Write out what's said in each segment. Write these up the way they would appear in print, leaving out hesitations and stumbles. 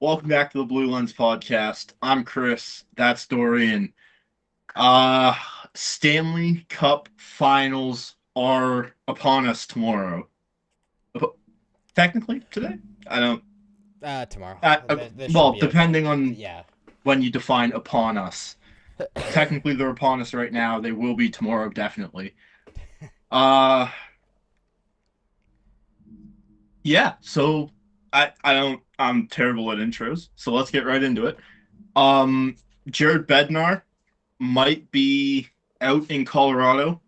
Welcome back to the Blue Lens Podcast. I'm Chris. That's Dorian. Stanley Cup Finals are upon us tomorrow. Technically, today? I don't. Tomorrow. This should Well, be depending on yeah. when you define upon us. Technically, they're upon us right now. They will be tomorrow, definitely. Uh, yeah. So I don't. I'm terrible at intros. So let's get right into it. Um, Jared Bednar might be out in Colorado.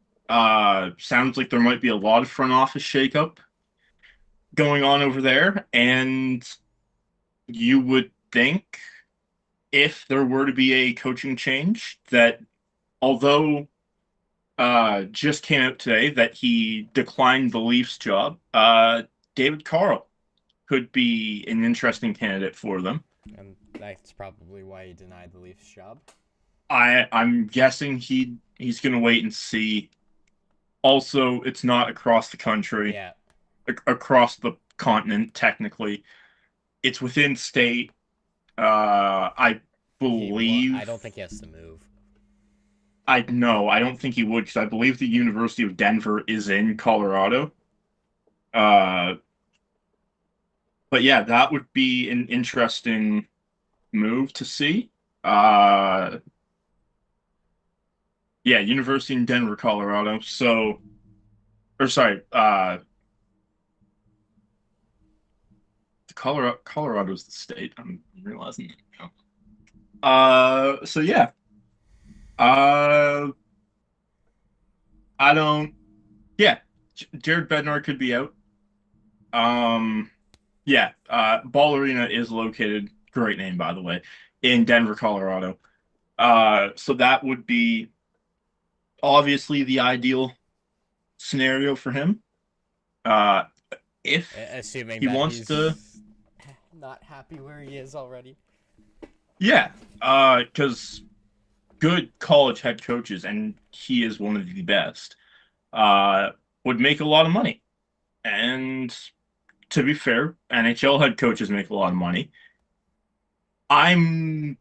Sounds like there might be a lot of front office shakeup going on over there, and you would think if there were to be a coaching change that although just came out today that he declined the Leafs job, David Carl could be an interesting candidate for them. And that's probably why he denied the Leafs job. I'm guessing he's gonna wait and see. Also, it's not across the country, Yeah. across the continent, technically. It's within state. I I believe. don't think he has to move. I know. I don't think he would because I believe the University of Denver is in Colorado. Uh, but yeah, that would be an interesting move to see. Uh, yeah, University in Denver, Colorado. So, or sorry, Colorado's the state. I'm realizing that now. So yeah. Uh, I don't. Yeah, Jared Bednar could be out. Um, yeah. Ball Arena is located. Great name, by the way, in Denver, Colorado. So that would be obviously the ideal scenario for him. Uh, if Assuming he that wants to, he's not happy where he is already. yeah. Because good college head coaches, and he is one of the best. Uh, would make a lot of money. And to be fair, NHL head coaches make a lot of money. I'm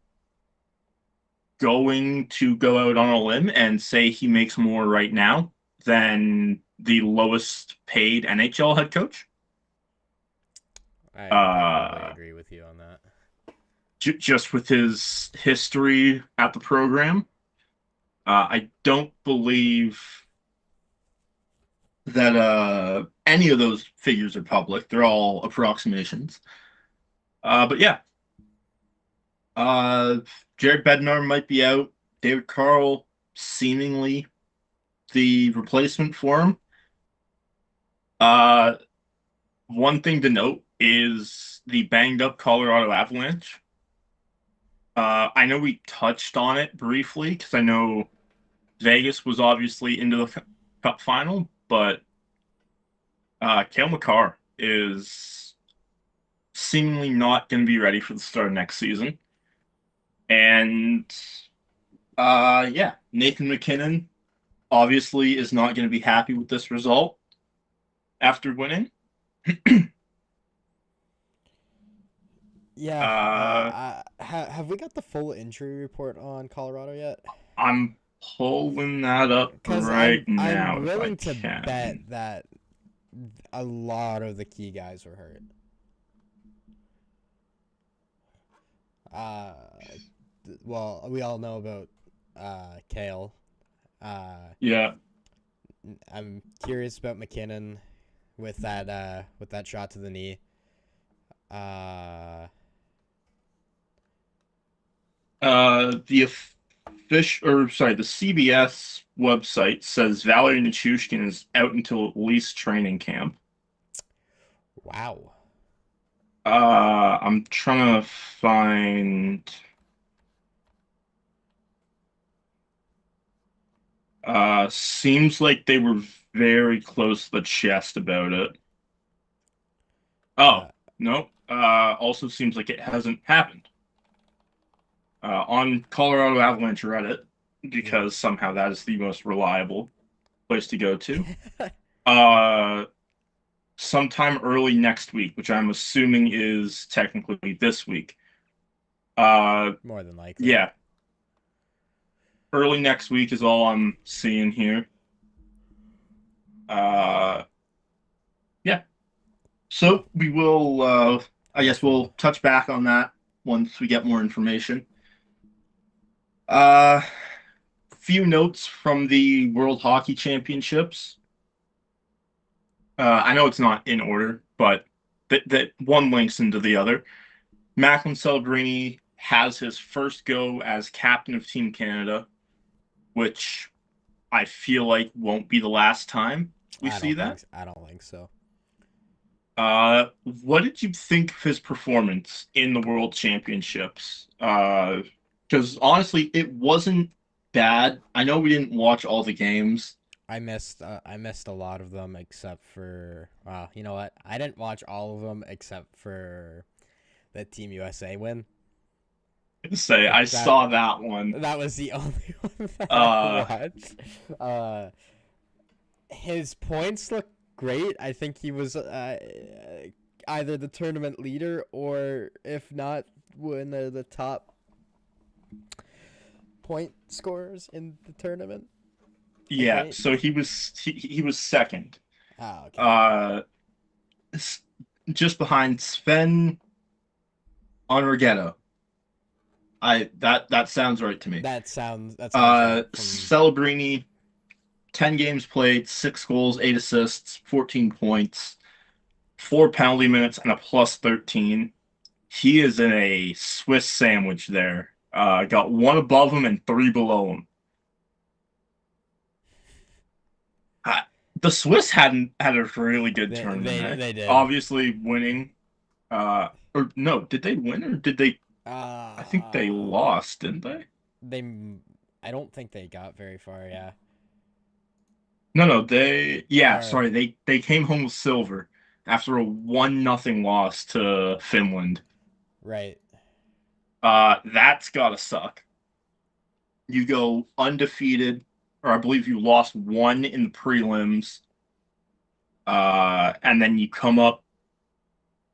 going to go out on a limb and say he makes more right now than the lowest paid NHL head coach. I probably Uh, agree with you on that. just with his history at the program, I don't believe that any of those figures are public. They're all approximations. But yeah, uh, Jared Bednar might be out. David Carl seemingly the replacement for him. Uh, One thing to note is the banged up Colorado Avalanche. I know we touched on it briefly because I know Vegas was obviously into the Cup final, but Cale Makar is seemingly not going to be ready for the start of next season. And yeah, Nathan MacKinnon obviously is not going to be happy with this result after winning. Yeah. uh, Have we got the full injury report on Colorado yet? I'm pulling that up Because right I'm now if I willing to bet can. that a lot of the key guys were hurt. Uh, well, we all know about Kale. Uh, Yeah. I'm curious about McKinnon with that shot to the knee. Uh, The the CBS website says Valerie Nichushkin is out until at least training camp. wow. I'm trying to find. Seems like they were very close to the chest about it. Oh, Uh, no. Also seems like it hasn't happened. On Colorado Avalanche Reddit, yeah. because somehow that is the most reliable place to go to. Uh, Sometime early next week, which I'm assuming is technically this week. More than likely. Yeah, early next week is all I'm seeing here. Uh, yeah. So we will. I I guess guess we'll. we'll touch back on that once we get more information. Uh, few notes from the World Hockey Championships. I know it's not in order, but that one links into the other. Macklin Celebrini has his first go as captain of Team Canada, which I feel like won't be the last time we see that. I don't think so. What did you think of his performance in the World Championships? Because honestly, it wasn't bad. I know we didn't watch all the games. I missed a lot of them except for you know what? I didn't watch all of them except for the Team USA win. Say I That saw that one. that was the only one that Uh, I watched. His points look great. I think he was either the tournament leader or if not one of the top point scorers in the tournament. yeah. Okay. So he was second. Ah, okay. Uh, just behind Sven Onregeta. That sounds right to me. That sounds right from Celebrini, 10 games played, 6 goals, 8 assists, 14 points, 4 penalty minutes, and a plus 13. He is in a Swiss sandwich there. Got one above him and three below him. Uh, the Swiss hadn't had a really good tournament. they did. Obviously winning. Or no, did they win or did they? I think they Uh lost, didn't they? they I don't think they got very far, yeah. No, no, they. Yeah, Or sorry, they came home with silver after a 1-0 loss to Finland. right. That's gotta suck. You go undefeated, or I believe you lost one in the prelims, and then you come up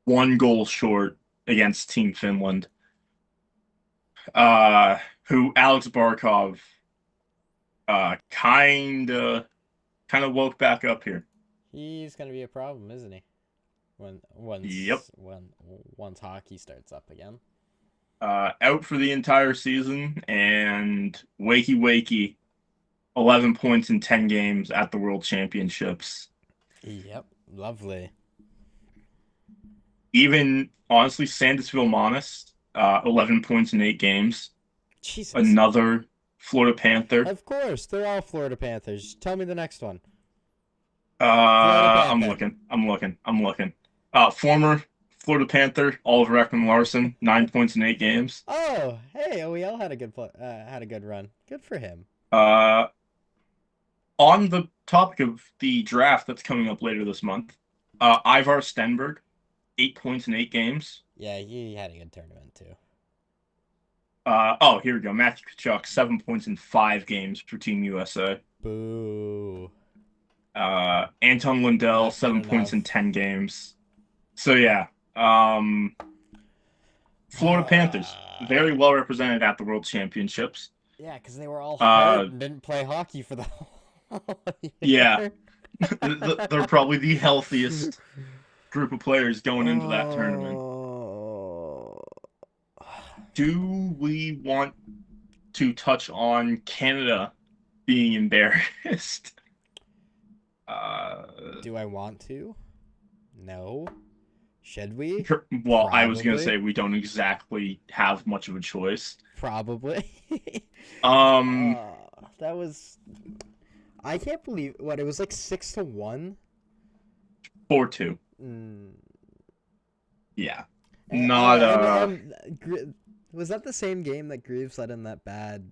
1 goal short against Team Finland, who Alex Barkov kind of woke back up here. He's gonna be a problem, isn't he? When Yep. once hockey starts up again. Out for the entire season, and wakey, 11 points in 10 games at the World Championships. Yep, lovely. Even honestly, Sandusville Monas, 11 points in 8 games. Jesus. Another Florida Panther. Of course, they're all Florida Panthers. Tell me the next one. Florida I'm Panther. looking. I'm looking. Former Florida Panther Oliver Ekman Larson, 9 points in 8 games. Oh, hey, OEL had a good run. Good for him. Uh, on the topic of the draft that's coming up later this month, Ivar Stenberg, 8 points in 8 games. Yeah, he had a good tournament too. Oh, here we go. Matthew Tkachuk, 7 points in 5 games for Team USA. Boo. Anton Lundell, Not good 7 points in enough. 10 games. So yeah, Florida Panthers very well represented at the World Championships. Yeah, because they were all hurt Uh, and didn't play hockey for the whole yeah, year. they're probably the healthiest group of players going into that tournament. Oh. Do we want to touch on Canada being embarrassed? Uh, Do I want to? No. Should we? well, I was gonna Probably. say we don't exactly have much of a choice. Probably. Um, uh, that was. I can't believe what it was like 6-1. 4-2. Mm. Yeah, And, not was that the same game that Greaves let in that bad,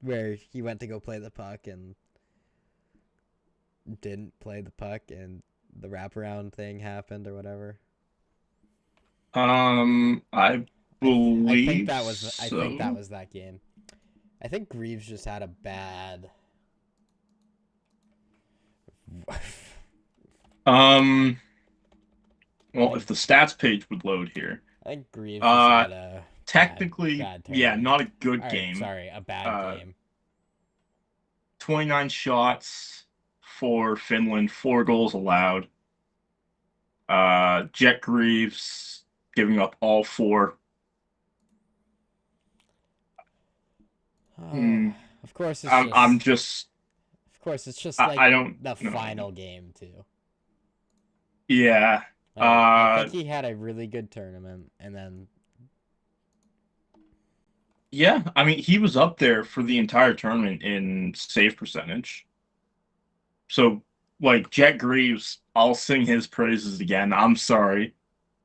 where he went to go play the puck and didn't play the puck and the wraparound thing happened or whatever? I I think believe that was so. that game. I think Greaves just had a bad. Um, I well, think if the stats page would load here, I think Greaves just uh, had a technically, bad yeah, tournament. not a good All right, game. sorry, a bad Uh, game. 29 shots for Finland, 4 goals allowed. Jet Greaves giving up all 4. Hmm. Of course, it's I'm just just like I don't the know. final game too. Yeah. Like I Uh think he had a really good tournament, and then yeah, I mean he was up there for the entire tournament in save percentage. So like Jet Greaves, I'll sing his praises again. I'm sorry.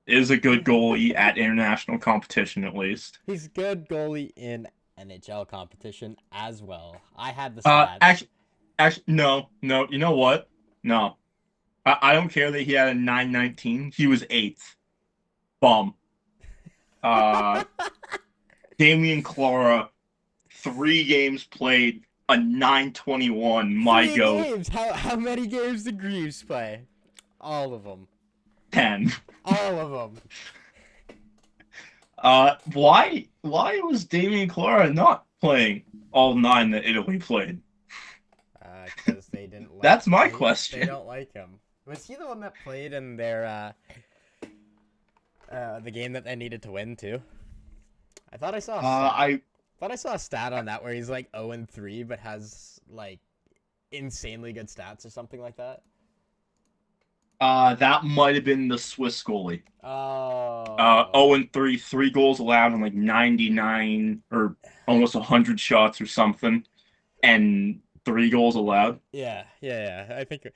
Is a good goalie at international competition at least. he's good goalie in NHL competition as well. I had the Uh stats. actually actually no, you know what? No. I don't care that he had a 919. He was eighth. Bum. Uh Damian Clara, 3 games played, a 921. My Three goat, games. How many games did Greaves play? All of them. 10. All of them. Why was Damian Clara not playing all 9 that Italy played? Because they didn't like That's my they question. don't like him. Was he the one that played in their the game that they needed to win too? I thought I saw a stat. I Thought I saw a stat on that where he's like 0-3 but has like insanely good stats or something like that. That might have been the Swiss goalie. Oh. 0-3, 3 goals allowed in like 99 or almost 100 shots or something, and 3 goals allowed. Yeah. I think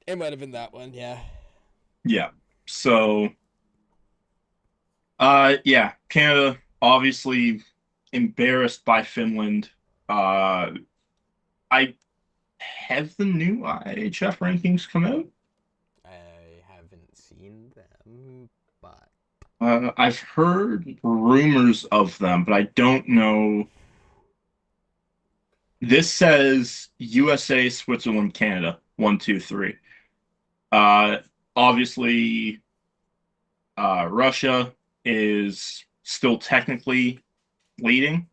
it might have been that one. Yeah. Yeah. So, yeah, Canada obviously embarrassed by Finland. I have the new IHF rankings come out. I haven't seen them, but I've heard rumors of them, but I don't know. This says USA, Switzerland, Canada, 1, 2, 3. Uh, obviously, Russia is still technically leading.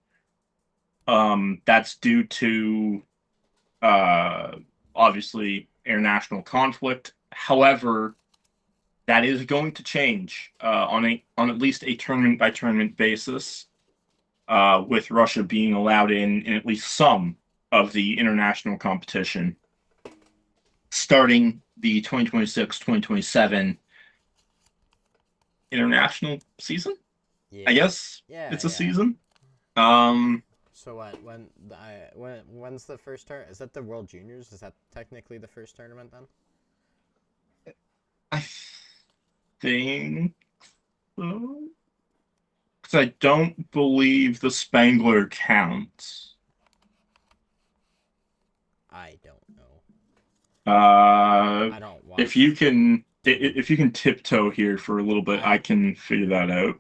That's due to uh, obviously international conflict. However, that is going to change on at least a tournament by tournament basis, with Russia being allowed in at least some of the international competition starting the 2026-2027 international season. I yeah, guess it's a yeah. season. Um, So what? When's the first turn? Is that the World Juniors? Is that technically the first tournament then? I think so. Because I don't believe the Spangler counts. I don't know. Uh, I don't if watch. you can, if you can tiptoe here for a little bit, I I can figure that out.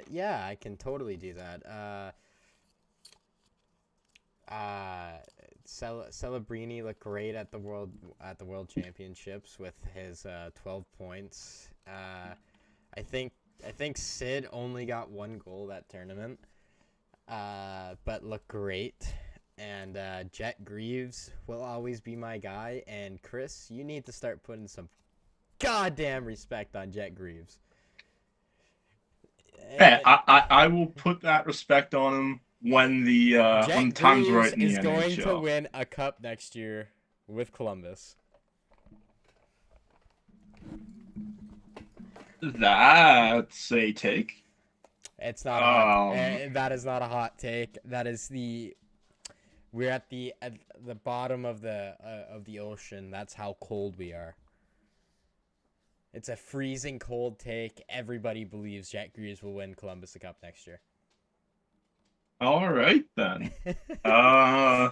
yeah, I can totally do that. Uh, Celebrini looked great at the World Championships with his 12 points. I think Sid only got 1 goal that tournament, but looked great. And Jet Greaves will always be my guy. And Chris, you need to start putting some goddamn respect on Jet Greaves. Hey, Uh, I will put that respect on him when the Jet time's Greaves right in the is going to NHL. win a cup next year with Columbus. That's a take. It's not a hot. Um, That is not a hot take. That is the. We're at the bottom of the ocean. That's how cold we are. It's a freezing cold take. Everybody believes Jet Greaves will win Columbus the Cup next year. all right then. Uh,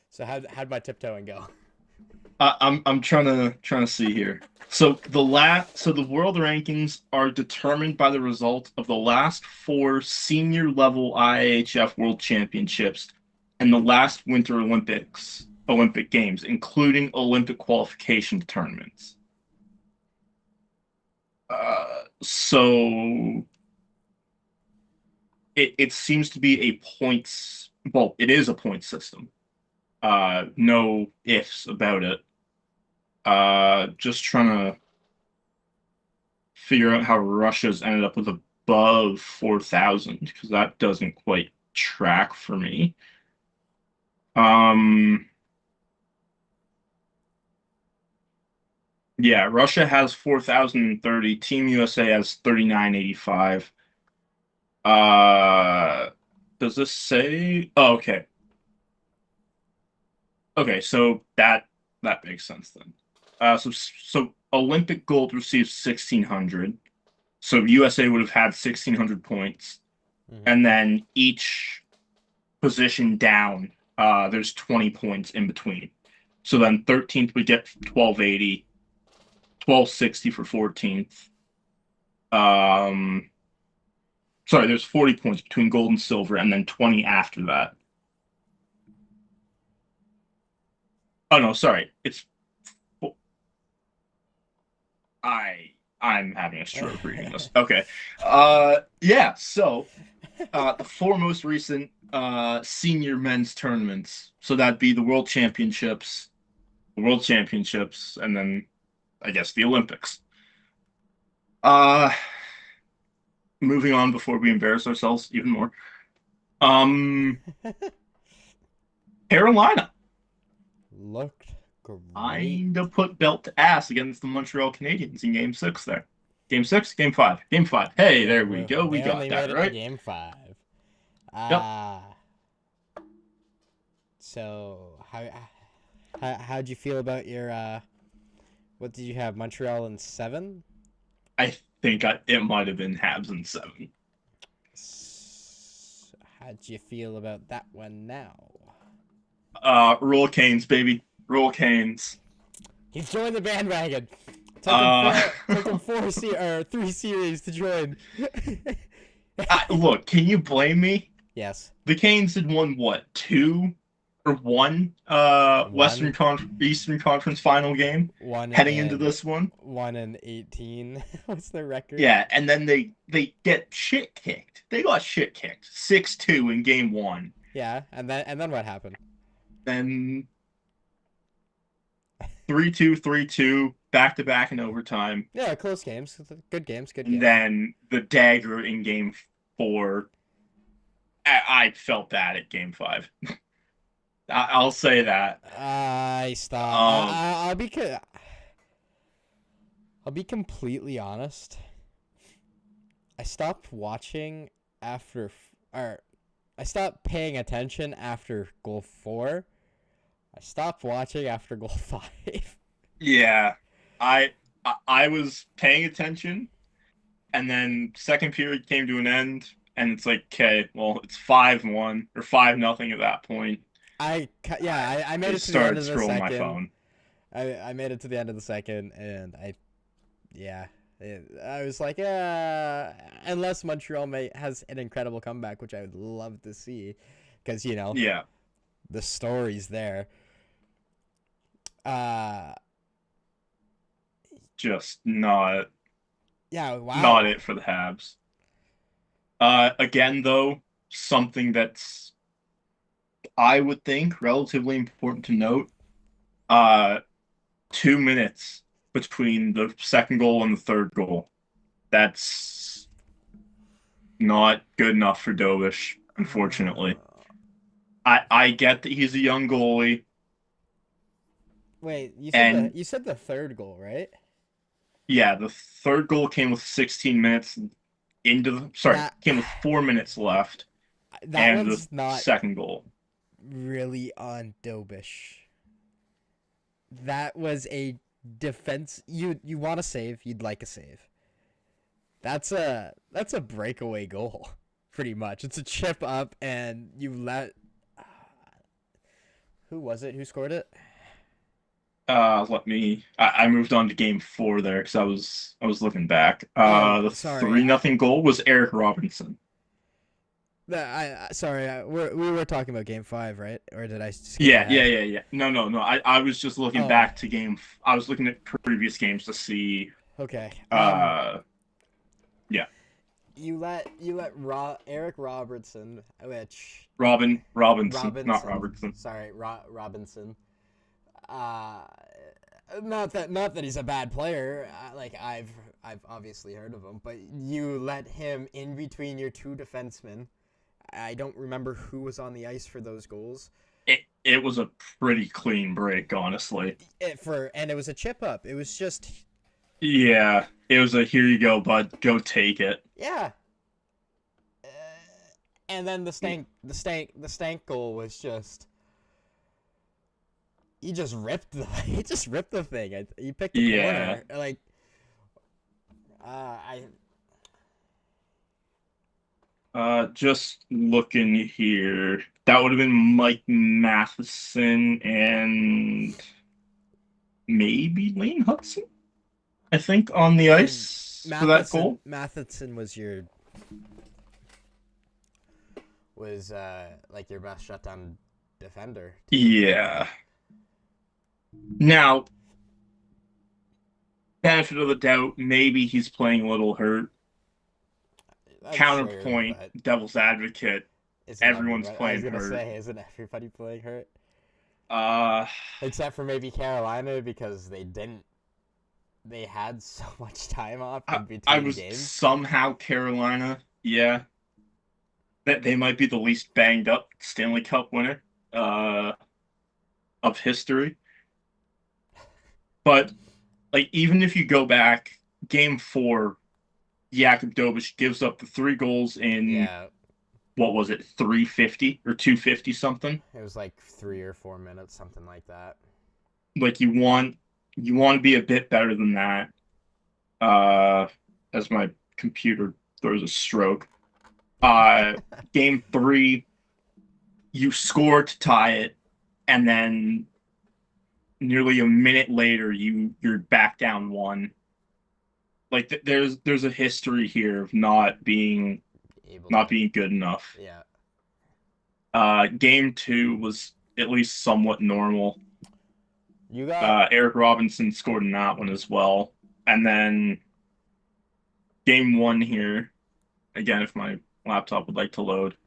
So how'd my tiptoeing go? I'm trying to see here. So the world rankings are determined by the result of the last 4 senior level IHF World Championships and the last Winter Olympic Games, including Olympic qualification tournaments. So it seems to be a points. Well, it is a point system. No ifs about it. Just trying to figure out how Russia's ended up with above 4,000 because that doesn't quite track for me. Um, yeah, Russia has 4,030. Team USA has 3,985. Uh, does this say? Oh, okay. Okay, so that makes sense then. So Olympic gold receives 1,600. So USA would have had 1,600 points, Hmm. and then each position down, there's 20 points in between. So then 13th would get 1,280, 1,260 for 14th. Um, sorry, there's 40 points between gold and silver, and then 20 after that. Oh no, sorry, it's I'm having a stroke reading this. Okay, yeah. So the four most recent senior men's tournaments. So that'd be the World Championships, and then I guess the Olympics. Uh, moving on before we embarrass ourselves even more. Um, Carolina Looked great. kind of put belt to ass against the Montreal Canadiens in Game Six there. Game six, game five, game five. Hey, there we go. We They got only made that it to right. game five. Yep. Ah, so how'd you feel about your what did you have? Montreal in seven? I think it might have been Habs in seven. How'd you feel about that one now? Roll Canes, baby. Roll Canes. He's joined the bandwagon. Uh, Took him or 3 series to join. look, can you blame me? Yes. The Canes had won what, two or one One Eastern Conference final game one heading into and this one. 1-18. What's their record? Yeah, and then they get shit kicked. They got shit kicked 6-2 in game one. Yeah, and then what happened? Then 3-2, 3-2, back to back in overtime. Yeah, close games. Good games, good And games. then the dagger in game four. I felt bad at game five. I'll say that. I stop. Um, I'll be completely honest. I stopped watching after or I stopped paying attention after goal 4. I stopped watching after goal 5. yeah, I was paying attention, and then second period came to an end, and it's like, okay, well, it's 5-1 or 5-0 at that point. I made it Just to the end started of the scrolling my second. phone. I made it to the end of the second, and I was like, unless Montreal has an incredible comeback, which I would love to see, because Yeah, the story's there. Uh, just yeah, not wow. it for the Habs. Again, though, something that's I would think relatively important to note. Uh, 2 minutes between the second goal and the third goal. That's not good enough for Dovish, unfortunately. I get that he's a young goalie, Wait, and you said the third goal, right? yeah, the third goal came with 16 minutes That came with 4 minutes left, that and the one's not second goal. really on Dobish. That was a defense. You want to save? You'd like a save. That's a breakaway goal, pretty much. It's a chip up, and you let. Who was it? Who scored it? I moved on to game four there because I was looking back. Oh, The sorry. 3-0 goal was Eric Robinson. Sorry. We were talking about game 5, right? Or did I skip Yeah, yeah, ahead? yeah, yeah. No. I was just looking Oh, back to I was looking at previous games to see. okay. Uh, yeah, Eric Robertson, which Robinson, not Robinson, Robertson. sorry, Robinson. Uh, not that he's a bad player. Like I've obviously heard of him, but you let him in between your two defensemen. I don't remember who was on the ice for those goals. It was a pretty clean break, honestly. And it was a chip up. It was just Yeah, it was a here you go, bud, go take it. yeah. Uh, and then the stank goal was just he just ripped the thing. He picked the Yeah. corner like I Just looking here, that would have been Mike Matheson and maybe Lane Hudson, I think, on the and ice for that goal. Matheson was like your best shutdown defender. Yeah. Now, benefit of the doubt, maybe he's playing a little hurt. I'm Counterpoint, sure, devil's advocate, isn't everyone's everybody? I was playing gonna hurt. say, isn't everybody playing hurt? Uh, Except for maybe Carolina because they had so much time off in I between was games. somehow Carolina. Yeah, that they might be the least banged up Stanley Cup winner of history. But like even if you go back, game 4, Jakub Dobeš gives up the 3 goals in Yeah, what was it, 350 or 250 something? it was like 3 or 4 minutes, something like that. Like you want to be a bit better than that. As my computer throws a stroke. Game 3, you score to tie it, and then nearly a minute later, you're back down 1. Like there's a history here of not being Able not to, being good enough. yeah. Game 2 was at least somewhat normal. You got Eric Robinson scored in that one as well, and then game 1 here again. If my laptop would like to load,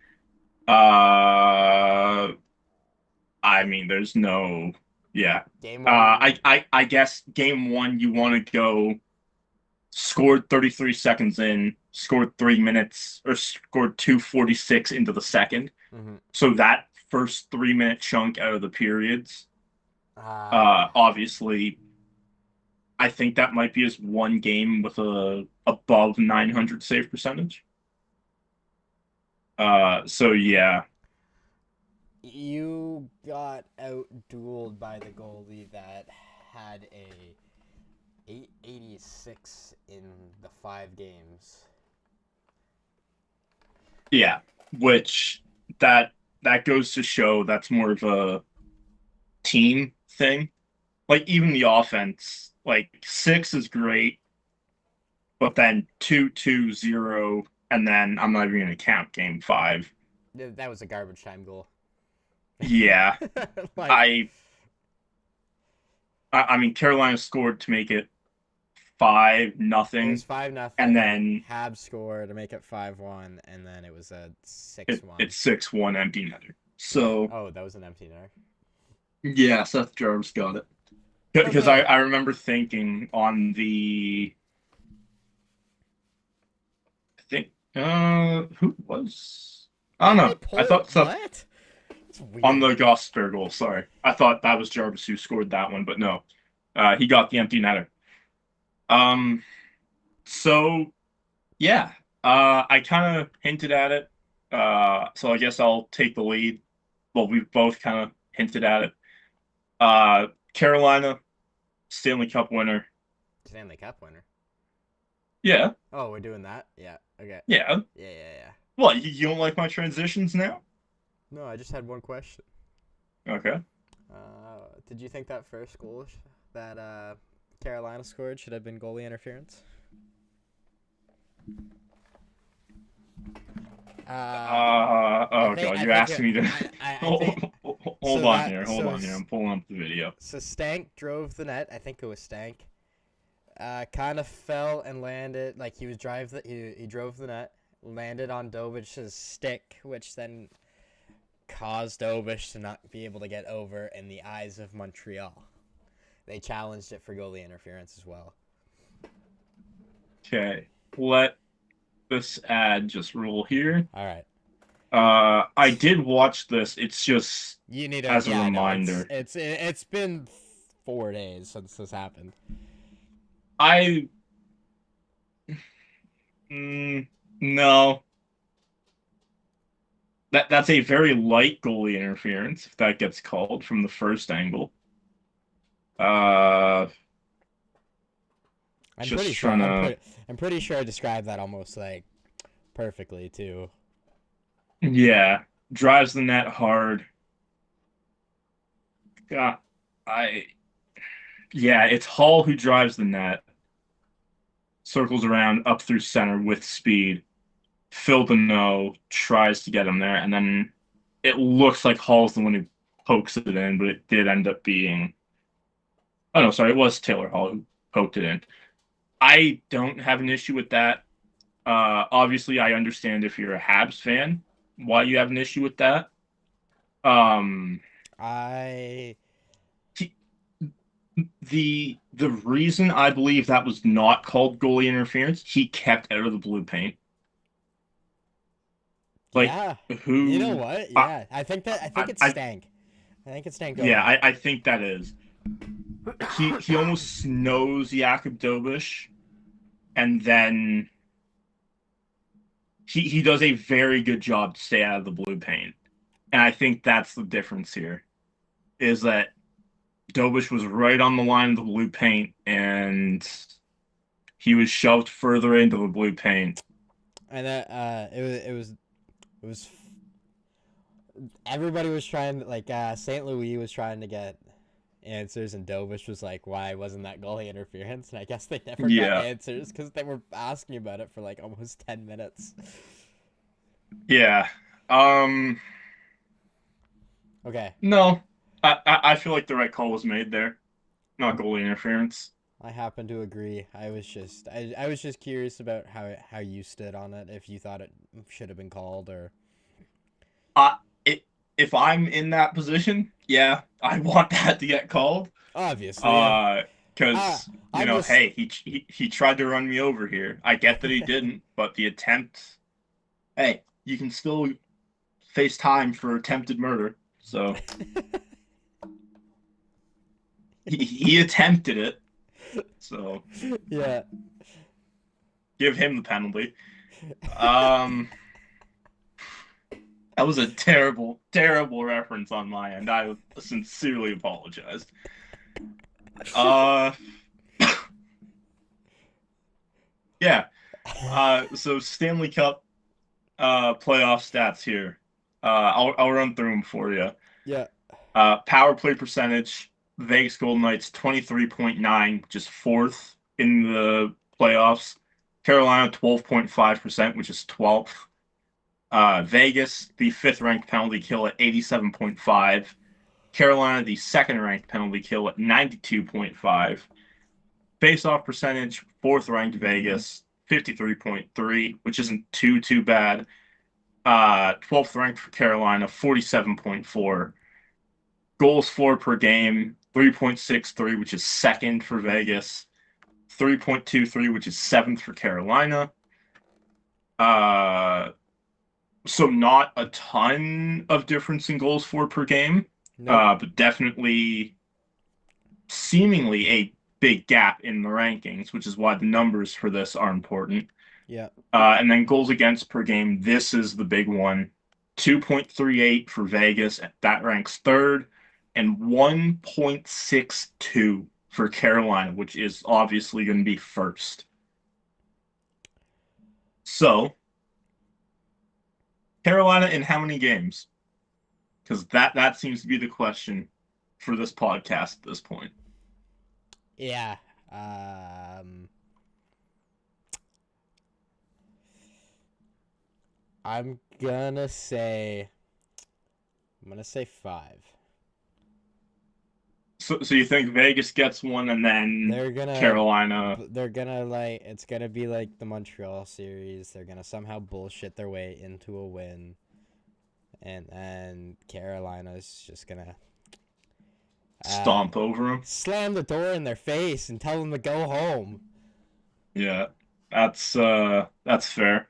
I mean, there's no, yeah. game 1. I guess game 1 you want to go scored 33 seconds in, scored 3 minutes, or scored 2:46 into the second. Mm-hmm. So that first 3 minute chunk out of the periods, Uh, obviously, I think that might be his one game with a above 900 save percentage. So yeah, you got out-dueled by the goalie that had a 886 in the 5 games. yeah, which that goes to show that's more of a team thing. Like even the offense, like 6 is great, but then 2-2-0, and then I'm not even gonna count game 5. That was a garbage time goal. Yeah, like, I mean Carolina scored to make it 5-0, it was 5-0. and then Hab scored to make it 5-1, and then it was a 6-1. it's 6-1 empty netter. Yeah. So Oh, that was an empty netter. yeah, Seth Jarvis got it. Because I remember thinking on the, I think who was, I don't know. I thought Seth, What? It's weird. on the Gosper goal. Sorry, I thought that was Jarvis who scored that one, but no, he got the empty netter. So yeah, I kind of hinted at it. So I guess I'll take the lead. Well, we've both kind of hinted at it. Carolina, Stanley Cup winner. Stanley Cup winner. Yeah, Oh, we're doing that? Yeah. Okay. yeah. Yeah. Well, you don't like my transitions now? No, I just had one question. Okay. Did you think that first goal that Carolina scored should have been goalie interference? Oh god, you asked me to. Hold on here. I'm pulling up the video. So Stank drove the net. I think it was Stank. Kind of fell and landed like he drove the net, landed on Dovich's stick, which then caused Dovich to not be able to get over in the eyes of Montreal. They challenged it for goalie interference as well. Okay, let this ad just roll here. All right. I did watch this. It's just You need as a yeah, reminder. No, it's been 4 days since this happened. I no. That's a very light goalie interference if that gets called from the first angle. Uh, I'm just pretty sure. trying to. I'm pretty sure I described that almost like perfectly too. Yeah, drives the net hard. Yeah, I. Yeah, it's Hall who drives the net, circles around up through center with speed. Phil Deneau tries to get him there, and then it looks like Hall's the one who pokes it in, but it did end up being. Oh no, sorry, it was Taylor Hall who poked it in. I don't have an issue with that. Obviously, I understand if you're a Habs fan why you have an issue with that. Um, I t- the reason I believe that was not called goalie interference, he kept out of the blue paint. Like yeah. You know who? what? I, Yeah. I think it I stank. I think it stank yeah, goalie. I think that is. He almost snows Jakub Dobish, and then he does a very good job to stay out of the blue paint. And I think that's the difference here, is that Dobish was right on the line of the blue paint, and he was shoved further into the blue paint. And that it was everybody was trying like St. Louis was trying to get answers, and Dovish was like, "Why wasn't that goalie interference?" And I guess they never got Yeah, answers because they were asking about it for like almost 10 minutes. yeah. Um, Okay, no, I feel like the right call was made there, not goalie interference. I happen to agree. I was just curious about how you stood on it. If you thought it should have been called or I it, if I'm in that position, yeah, I want that to get called. obviously, yeah. Uh, Ah, because I'm just hey, he tried to run me over here. I get that he didn't, but the attempt, hey, you can still face time for attempted murder. So he attempted it. So yeah. give him the penalty. Um, that was a terrible, terrible reference on my end. I sincerely apologize. Uh, yeah. So Stanley Cup playoff stats here. I'll run through them for you. Yeah. Power play percentage, Vegas Golden Knights 23.9, which is fourth in the playoffs. Carolina 12.5%, which is 12th. Vegas, the fifth ranked penalty kill at 87.5. Carolina, the second ranked penalty kill at 92.5. Face-off percentage, fourth ranked Vegas, 53.3, which isn't too bad. 12th ranked for Carolina, 47.4. Goals for per game, 3.63, which is second for Vegas. 3.23, which is seventh for Carolina. Uh, so not a ton of difference in goals for per game, Nope. but definitely seemingly a big gap in the rankings, which is why the numbers for this are important. Yeah. And then goals against per game, this is the big one. 2.38 for Vegas, that ranks third, and 1.62 for Carolina, which is obviously going to be first. So, Carolina in how many games? Because that seems to be the question for this podcast at this point. Yeah. Um I'm gonna say 5. So you think Vegas gets one and then They're gonna Carolina? it's gonna be like the Montreal series. They're gonna somehow bullshit their way into a win, and then Carolina's just gonna uh, Stomp over them. slam the door in their face and tell them to go home. Yeah, that's fair.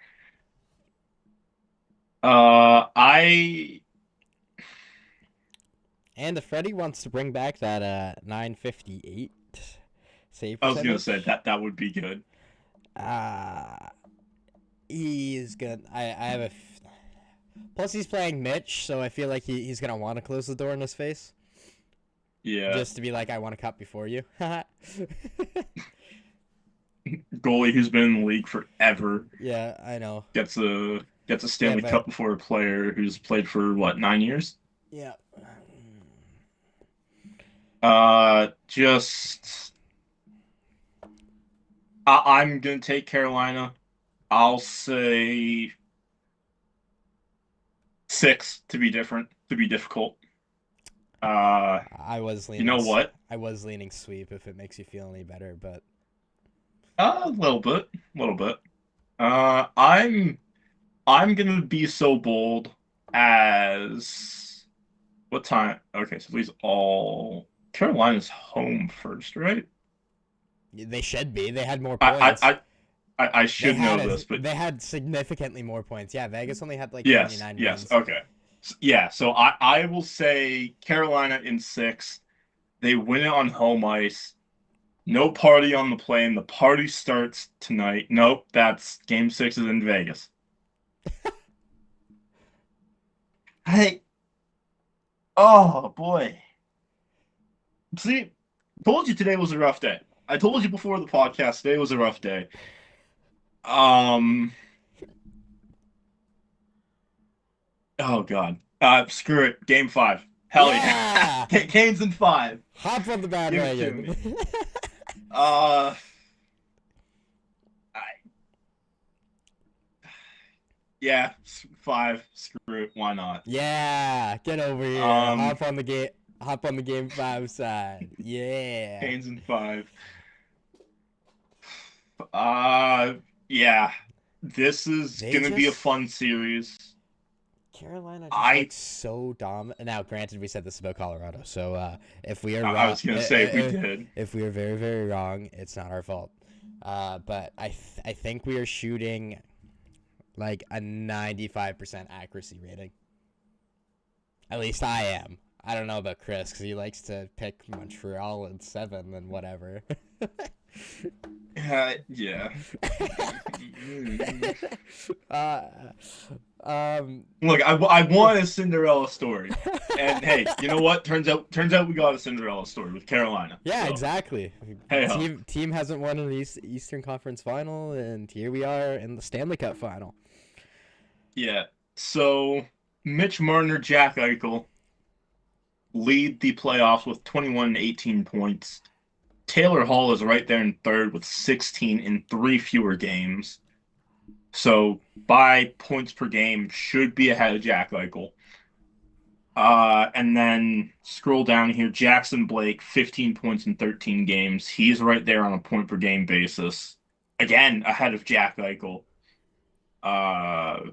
I And if Freddie wants to bring back that 958 save I was gonna say percentage, that would be good. uh, he's gonna. I have a. Plus, he's playing Mitch, so I feel like he's gonna want to close the door in his face, Yeah, just to be like, "I want a cup before you." goalie who's been in the league forever Yeah, I know. gets a Yeah, Stanley but Cup before a player who's played for what 9 years. yeah, Just I'm gonna take Carolina. I'll say six to be different, to be difficult. Uh, I was you leaning. know what? I was leaning sweep if it makes you feel any better, but A little bit, a little bit. I'm gonna be so bold as what time? Okay, so these all Carolina's home first, right? they should be. They had more I points. I should know this, but They had significantly more points. Yeah, Vegas only had like yes, 99 yes, wins. okay. Yeah, so I will say Carolina in six. They win it on home ice. No party on the plane. The party starts tonight. Nope, that's game six is in Vegas. Hey, oh boy. See, told you today was a rough day. I told you before the podcast today was a rough day. Um, oh God. Screw it. Game five. Hell yeah. Yeah, Canes in five. hop on the Give it to bandwagon. me. Uh, I, yeah, five. Screw it. Why not? Yeah, get over here. Um, Hop on the game five side. Yeah. Canes in five. Uh, yeah. This is They gonna be a just fun series. Carolina just I looks so dominant. Now, granted, we said this about Colorado, so if we are I wrong, was gonna say we did. if we are very very wrong, it's not our fault. But I think we are shooting like a 95% accuracy rating. At least I am. I don't know about Chris because he likes to pick Montreal in 7 and whatever. Yeah. uh, um, Look, I want a Cinderella story, and hey, you know what? Turns out we got a Cinderella story with Carolina. yeah, So, exactly. hey ho. Team hasn't won an Eastern Conference Final, and here we are in the Stanley Cup Final. Yeah. So Mitch Marner, Jack Eichel lead the playoffs with 21 and 18 points. Taylor Hall is right there in third with 16 in three fewer games. So by points per game, should be ahead of Jack Eichel. And then scroll down here, Jackson Blake, 15 points in 13 games. He's right there on a point per game basis. Again, ahead of Jack Eichel. Uh,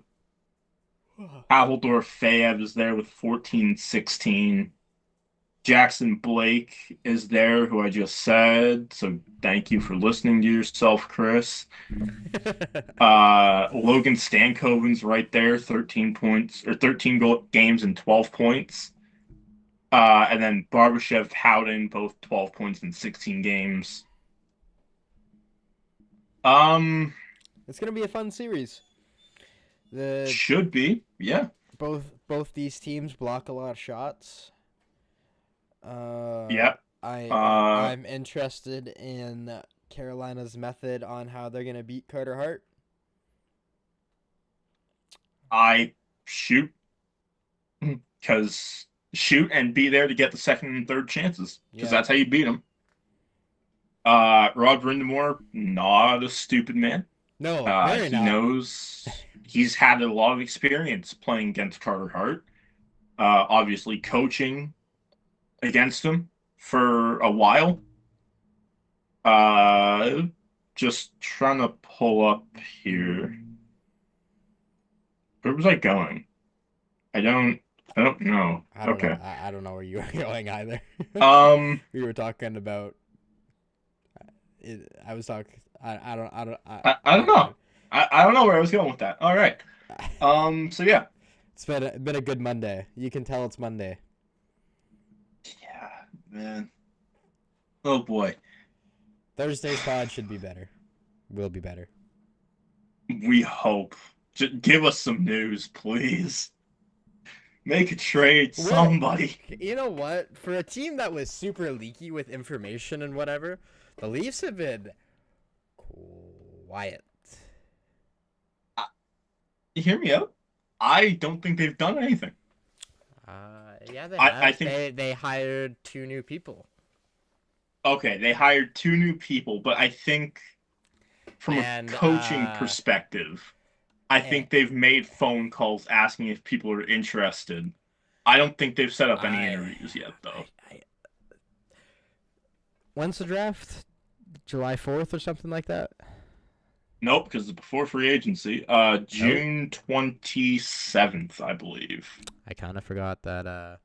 Appledorf Fayeb is there with 14, 16. Jackson Blake is there, who I just said. So thank you for listening to yourself, Chris. Logan Stankoven's right there, 13 points or 13 games and 12 points. And then Barbashev, Howden, both 12 points in 16 games. It's gonna be a fun series. The Should be, yeah, both these teams block a lot of shots. yeah. I'm interested in Carolina's method on how they're gonna beat Carter Hart. I shoot because shoot and be there to get the second and third chances because Yeah. that's how you beat them. Rod Brindamore, not a stupid man. No, very He not. knows he's had a lot of experience playing against Carter Hart. Obviously, coaching against him. for a while. Uh, just trying to pull up here. Where was I going? I don't I don't know. I don't know. Okay. I don't know where you were going either. Um, We were talking about. I was talking. I don't. I don't know. I don't know where I was going with that. All right. I So yeah. It's been a good Monday. You can tell it's Monday. Yeah, man. Oh boy. Thursday's pod should be better. Will be better. We hope. Just give us some news, please. Make a trade, What? somebody. You know what? For a team that was super leaky with information and whatever, the Leafs have been quiet. You hear me out? I don't think they've done anything. Yeah, they I have. think They hired 2 new people, okay, they hired two new people, but I think from a and coaching perspective, I eh, think they've made phone calls asking if people are interested. I don't think they've set up any I, interviews yet, though. I when's the draft? July 4th or something like that. Nope, because it's before free agency. Nope. June 27th, I believe. I kind of forgot that.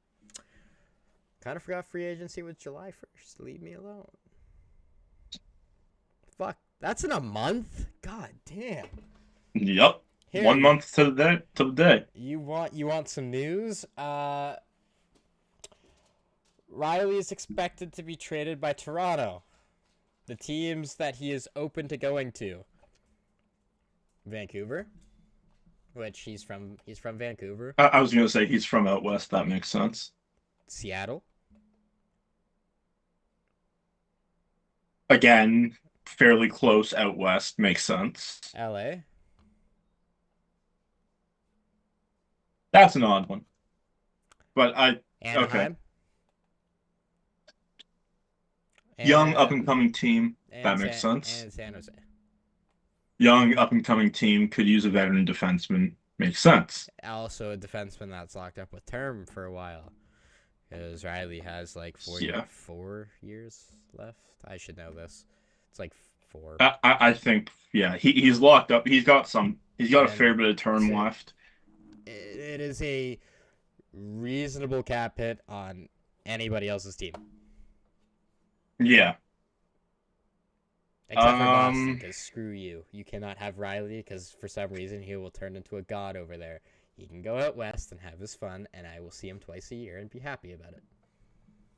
Kind of forgot free agency was July 1st. Leave me alone. Fuck, that's in a month. God damn. Yep. Here, 1 month to the day. To the day. you want some news? Riley is expected to be traded by Toronto. The teams that he is open to going to: Vancouver, which he's from Vancouver. I was gonna say he's from out west. That makes sense. Seattle, Again, fairly close out west. Makes sense. LA, That's an odd one. But okay. Anaheim, Young up and and coming team. That and makes San sense. and San Jose. Young up and coming team could use a veteran defenseman. Makes sense. Also a defenseman that's locked up with term for a while, because Riley has like Yeah. 4 years left. I should know this. It's like four. I think yeah, he's locked up. He's got a fair And bit of term to, left. it is a reasonable cap hit on anybody else's team, Yeah. except for Boston. Um Because screw you, you cannot have Riley because for some reason he will turn into a god over there. He can go out west and have his fun, and I will see him twice a year and be happy about it.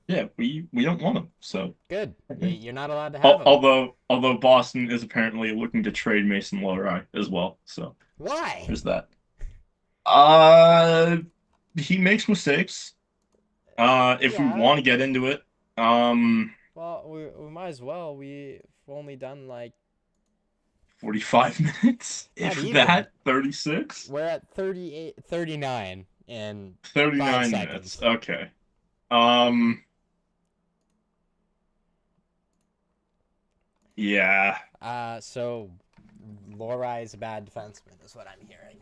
yeah, we don't want him. So Good. You're not allowed to have him. although Boston is apparently looking to trade Mason Lohrei as well. So Why? there's that. Uh he makes mistakes. If we Yeah. want to get into it, um Well, we might as well. We've only done like 45 minutes, not if even. that, 36? We're at 38, 39 in 5 39 minutes. seconds. Okay. Um yeah. So Lorai is a bad defenseman, is what I'm hearing.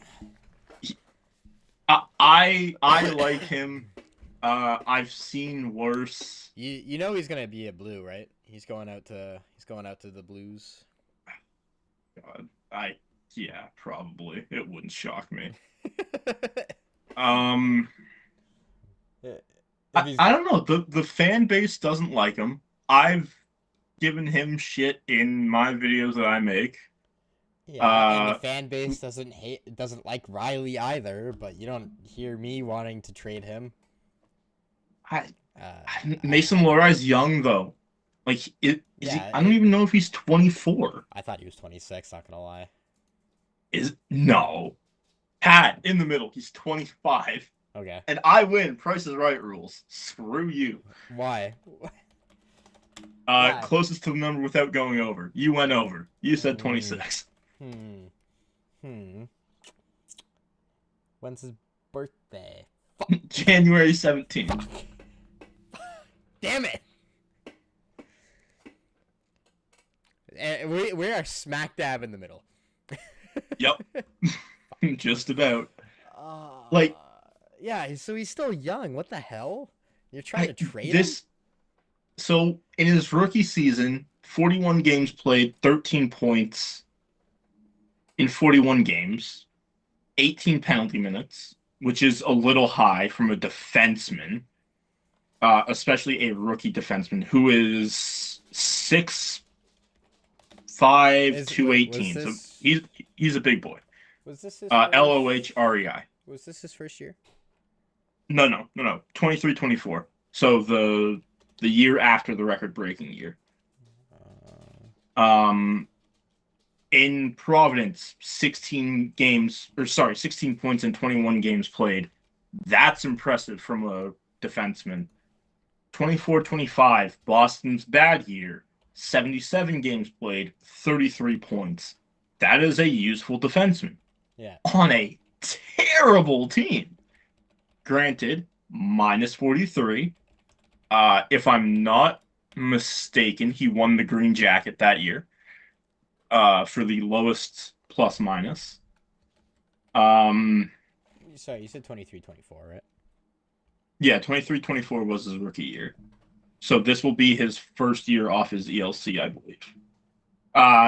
I like him. I've seen worse. You know he's gonna be a Blue, right? He's going out to the Blues. God, yeah, probably. It wouldn't shock me. if Um, he's I don't know. The fan base doesn't like him. I've given him shit in my videos that I make. Yeah, and the Uh, fan base doesn't like Riley either, but you don't hear me wanting to trade him. I Uh, Mason I Lohrei's young though. Like is he? yeah, I don't even know if he's 24. I thought he was 26. Not gonna lie. Is no. Pat in the middle. He's 25. Okay, And I win. Price is Right rules. Screw you. why? Why? Closest to the number without going over. You went over. You said Hmm. 26. Hmm. Hmm. When's his birthday? January 17th. Damn it! And we are smack dab in the middle. Yep. Just about. Uh, Like, yeah. So he's still young. What the hell? You're trying to trade him? this So in his rookie season, 41 games played, 13 points in 41 games, 18 penalty minutes, which is a little high from a defenseman, especially a rookie defenseman who is 6'5", Is was 218. So this he's a big boy. was this his LOHREI. was this his first year? No. 23-24. So the year after the record breaking year. Um, in Providence, 16 games, or sorry, 16 points in 21 games played. That's impressive from a defenseman. 24-25, Boston's bad year. 77 games played, 33 points. That is a useful defenseman Yeah. on a terrible team. Granted, minus 43. If I'm not mistaken, he won the Green Jacket that year for the lowest plus minus. Sorry, you said 23-24, right? Yeah, 23-24 was his rookie year. So this will be his first year off his ELC, I believe.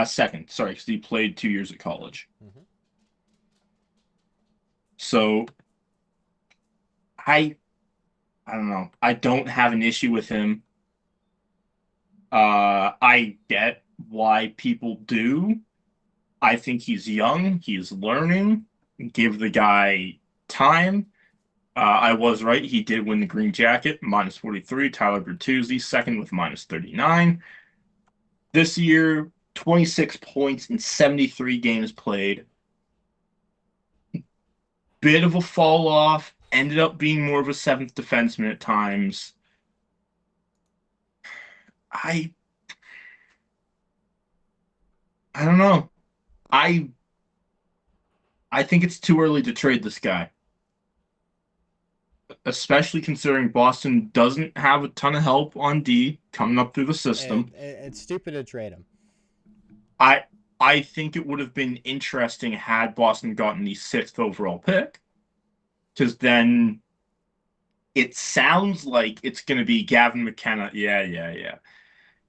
Second, sorry, because he played 2 years at college. Mm-hmm. So I don't know. I don't have an issue with him. I get why people do. I think he's young. He's learning. Give the guy time. I was right. He did win the Green Jacket, minus 43. Tyler Bertuzzi, second with minus 39. This year, 26 points in 73 games played. Bit of a fall off. Ended up being more of a seventh defenseman at times. I I don't know. I I think it's too early to trade this guy, especially considering Boston doesn't have a ton of help on D coming up through the system. It's stupid to trade him. I I think it would have been interesting had Boston gotten the sixth overall pick, because then it sounds like it's going to be Gavin McKenna. Yeah.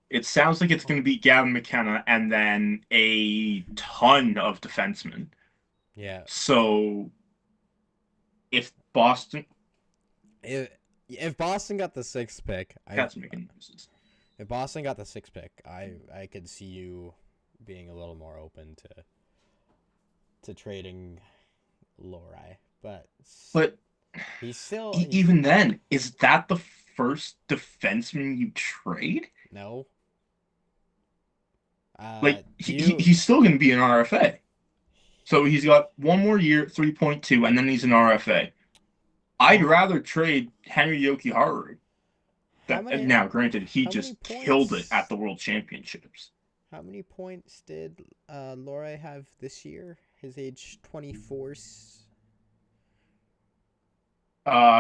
It sounds like it's going to be Gavin McKenna and then a ton of defensemen. Yeah. So if Boston, If Boston got the sixth pick, that's making noises. if Boston got the sixth pick, I could see you being a little more open to trading Lorai, but But he's still even then, is that the first defenseman you trade? no. Like You he's still going to be an RFA. So he's got one more year, 3.2, and then he's an RFA. I'd rather trade Henry Jokiharju. Now, granted, he just killed it at the World Championships. How many points did Lorai have this year? His age 24.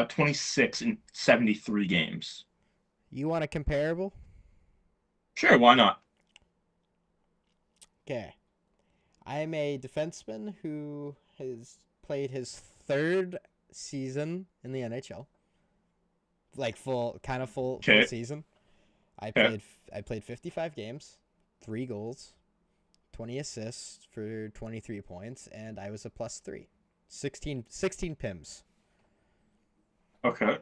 26 in 73 games. You want a comparable? Sure, why not? Okay. I'm a defenseman who has played his third season in the NHL. Like full season. I played 55 games, 3 goals, 20 assists for 23 points, and I was a +3. 16 PIMs. Okay.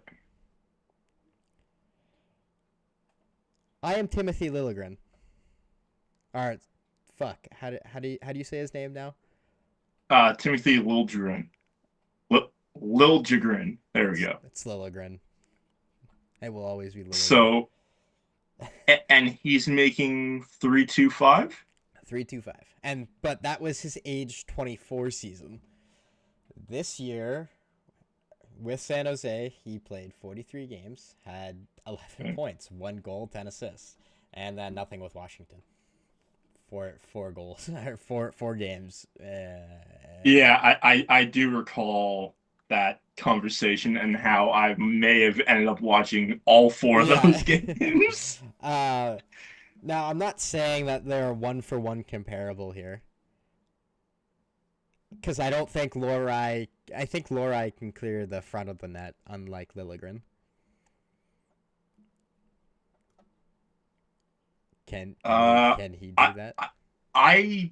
I am Timothy Liljegren. All right. Fuck. How do you say his name now? Timothy Liljegren. Liljegren. There we go. It's Liljegren. It will always be Liljegren. So, and he's making 3.25. 3.25. But that was his age 24 season. This year, with San Jose, he played 43 games, had 11 points, 1 goal, 10 assists, and then nothing with Washington. Four goals or four games. Yeah, I do recall that conversation and how I may have ended up watching all 4 of those games. Now I'm not saying that they're 1-for-1 comparable here, because I don't think Lorai. I think Lorai can clear the front of the net, unlike Liljegren. Uh, can he do I, that? I,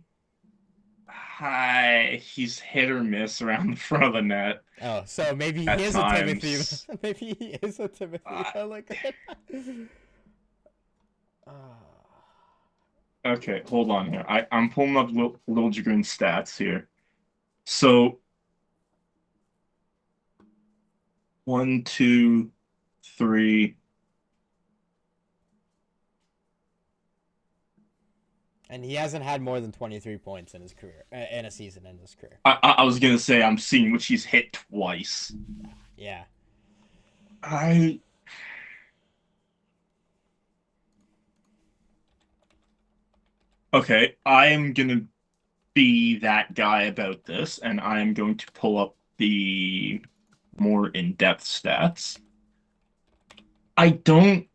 he's hit or miss around the front of the net Oh, so maybe he at is a Timothy. times. Maybe he is a Timothy Uh, Liljegren. uh, okay, hold on here. I'm pulling up Liljegren's stats here. So one, two, three. and he hasn't had more than 23 points in his career, in a season in his career. I was gonna say I'm seeing which he's hit twice. Yeah. I okay. I am gonna be that guy about this, and I am going to pull up the more in-depth stats. I don't.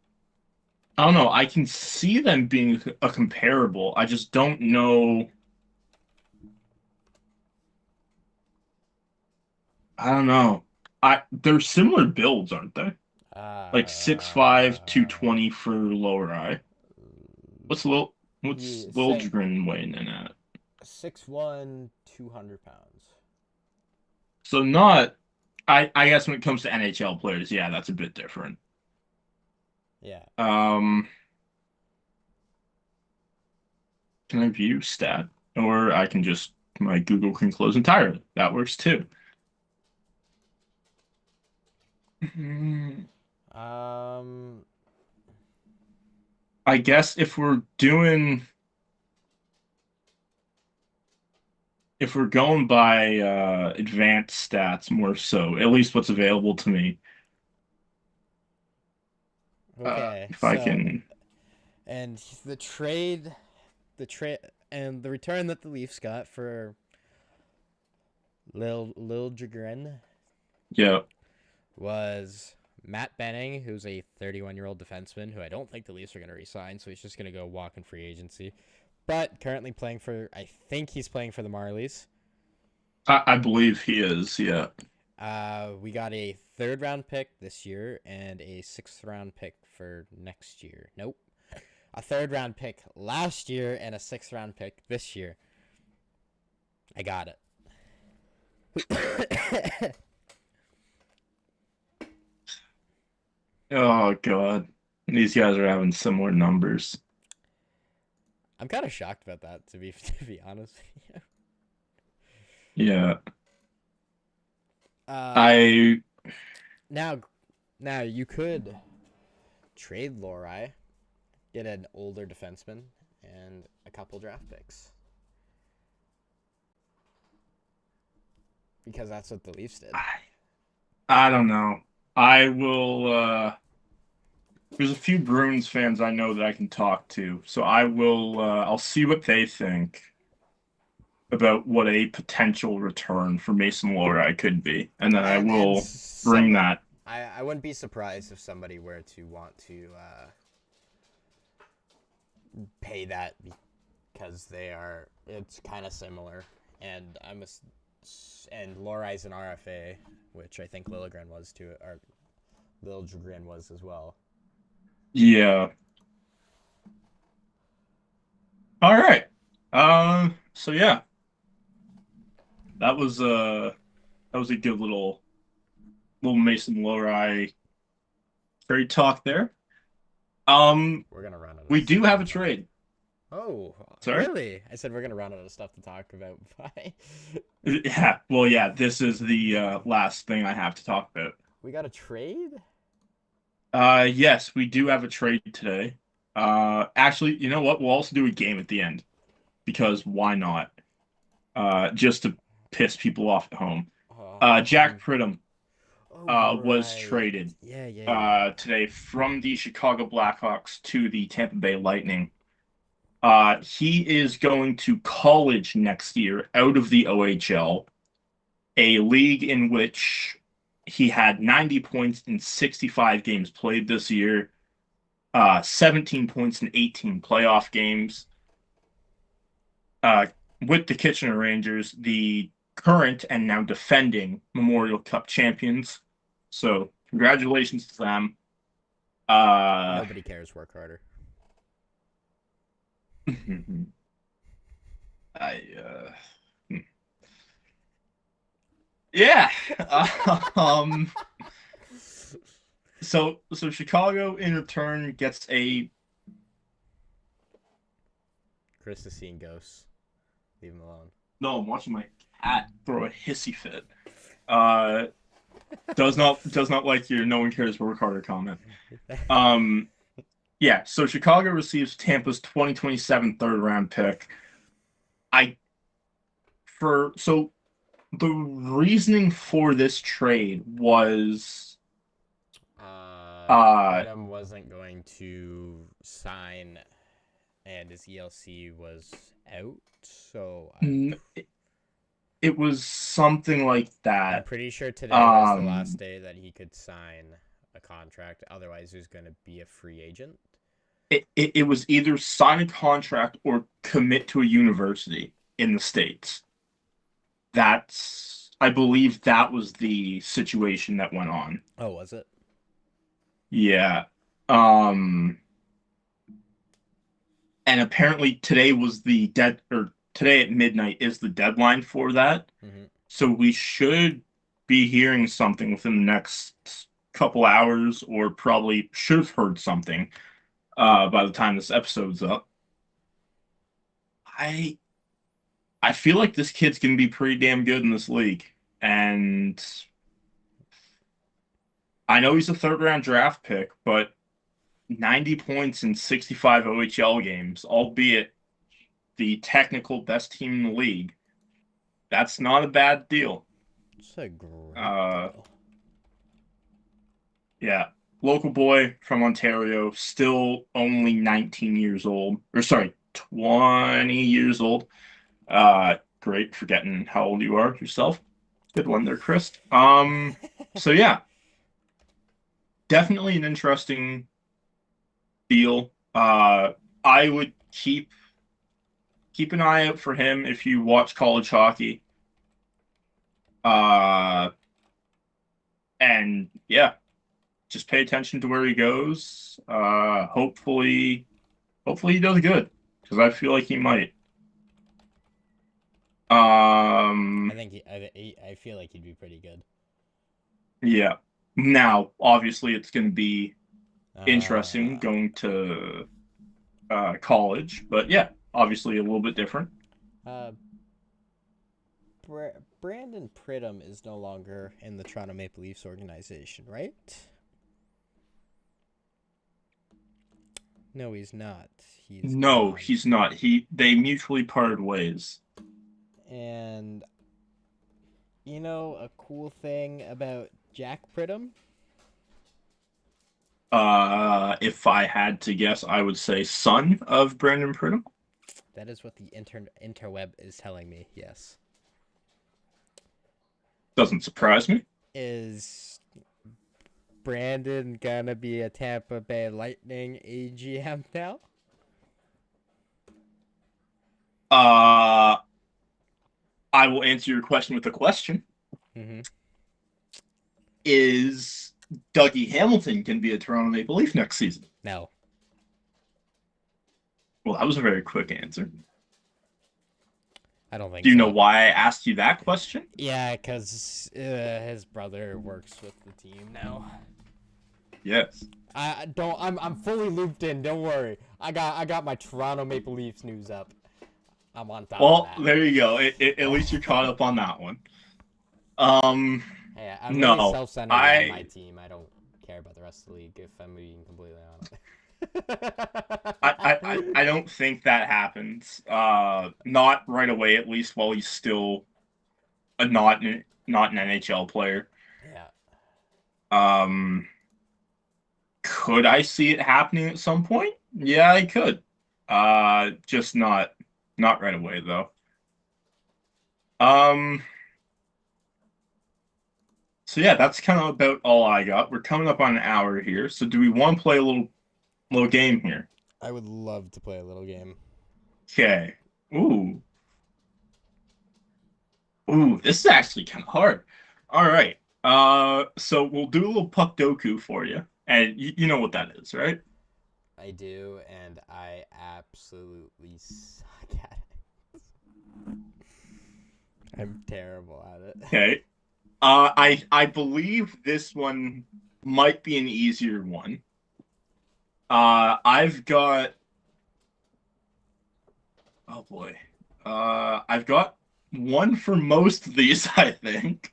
I don't know. I can see them being a comparable. I just don't know. I don't know. They're similar builds, aren't they? Like 6'5", Uh, 220 for lower eye. What's yeah, say Liljegren weighing in at? 6'1", 200 pounds. So not. I guess when it comes to NHL players, yeah, that's a bit different. Yeah. Um, can I view stat? Or I can just my Google can close entirely. That works too. Um. I guess if we're going by advanced stats more so, at least what's available to me. Okay. If I So, can, and the trade, and the return that the Leafs got for Lil Jagrin yeah, was Matt Benning, who's a 31-year-old defenseman who I don't think the Leafs are going to re-sign, so he's just going to go walk in free agency. But currently playing for, I think he's playing for the Marlies. I believe he is. Yeah, We got a third round pick this year and a sixth round pick for next year. Nope. A third round pick last year and a sixth round pick this year. I got it. oh God, these guys are having similar numbers. I'm kind of shocked about that, to be honest with Yeah, you. I Now, now you could trade Lorai, get an older defenseman, and a couple draft picks because that's what the Leafs did. I, I don't know. I will. There's a few Bruins fans I know that I can talk to, so I will. I'll see what they think about what a potential return for Mason Lohrei could be, and then I And will bring that. I wouldn't be surprised if somebody were to want to pay that because it's kind of similar, and and Lorai's an RFA, which I think Liljegren was too, or Liljegren was as well. Yeah. All right. So yeah, that was uh that was a good little Mason Lohrei trade talk there. We're gonna run out of We do stuff have to a talk. trade. Oh, Sorry. really? I said we're gonna run out of stuff to talk about. Bye. Yeah. Well, yeah. This is the last thing I have to talk about. We got a trade? Yes, we do have a trade today. Actually, you know what? We'll also do a game at the end because why not? Just to piss people off at home. Jack Um. Pridham Oh was right. traded Yeah. today from the Chicago Blackhawks to the Tampa Bay Lightning. He is going to college next year out of the OHL, a league in which he had 90 points in 65 games played this year, 17 points in 18 playoff games. Uh, with the Kitchener Rangers, the current and now defending Memorial Cup champions. So congratulations to them. Uh, Nobody cares. Work harder. I hmm. Yeah. Um. So Chicago in return gets a Chris is seeing ghosts. Leave him alone. no. I'm watching my cat throw a hissy fit. Uh, does not like your no one cares work harder comment. Um, yeah. So Chicago receives Tampa's 2027 third round pick. I for so the reasoning for this trade was uh Pridham wasn't going to sign, and his ELC was out. So n- it was something like I'm that. pretty sure today was the last Um, day that he could sign a contract. Otherwise, he was going to be a free agent. it was either sign a contract or commit to a university in the States. I believe that was the situation that went on. Oh, was it? Yeah. Um, and apparently today was the dead, or today at midnight is the deadline for that. Mm-hmm. So we should be hearing something within the next couple hours, or probably should have heard something by the time this episode's up. I I feel like this kid's gonna be pretty damn good in this league. And I know he's a third round draft pick, but 90 points in 65 OHL games, albeit the technical best team in the league, that's not a bad deal. It's a great Uh, deal. yeah. Local boy from Ontario, still only 19 years old, or sorry, 20 years old. Great, forgetting how old you are yourself. Good one there, Chris. So yeah, definitely an interesting deal. I would keep an eye out for him if you watch college hockey. Uh, and yeah, just pay attention to where he goes. Hopefully he does good because I feel like he might. I Um, think I feel like he'd be pretty good. yeah. Now, obviously, it's going to be interesting Uh, going to college, but yeah, obviously a little bit different. uh, Brandon Pridham is no longer in the Toronto Maple Leafs organization, right? No, he's not. He's No, gone. he's not. They mutually parted ways. And you know a cool thing about Jack Pridham? If I had to guess, I would say son of Brandon Pridham. That is what the interweb is telling me. Yes, Doesn't surprise me. is Brandon gonna be a Tampa Bay Lightning AGM now? Uh, I will answer your question with a question. Mm-hmm. Is Dougie Hamilton can be a Toronto Maple Leaf next season? No, Well, that was a very quick answer. I don't think Do you know so. why I asked you that question? Yeah, because his brother works with the team now. Yes. I don't. I'm fully looped in. Don't worry. I got my Toronto Maple Leafs news up. I'm on top of Well, that. there you go. At least you're caught up on that one. Um, Yeah, I'm really no, self-centered around my I, team. I don't care about the rest of the league. If I'm being completely honest. I don't think that happens. Not right away, at least while he's still a not an NHL player. Yeah. Um, could I see it happening at some point? Yeah, I could. Just not right away though. Um, so yeah, that's kind of about all I got. We're coming up on an hour here, so do we want to play a little game here? I would love to play a little game. Okay. Ooh, ooh, this is actually kind of hard. All right. So we'll do a little Puckdoku for you, and you know what that is, right? I do, and I absolutely suck at it. I'm terrible at it. Okay. I believe this one might be an easier one. I've got oh boy. I've got one for most of these, I think.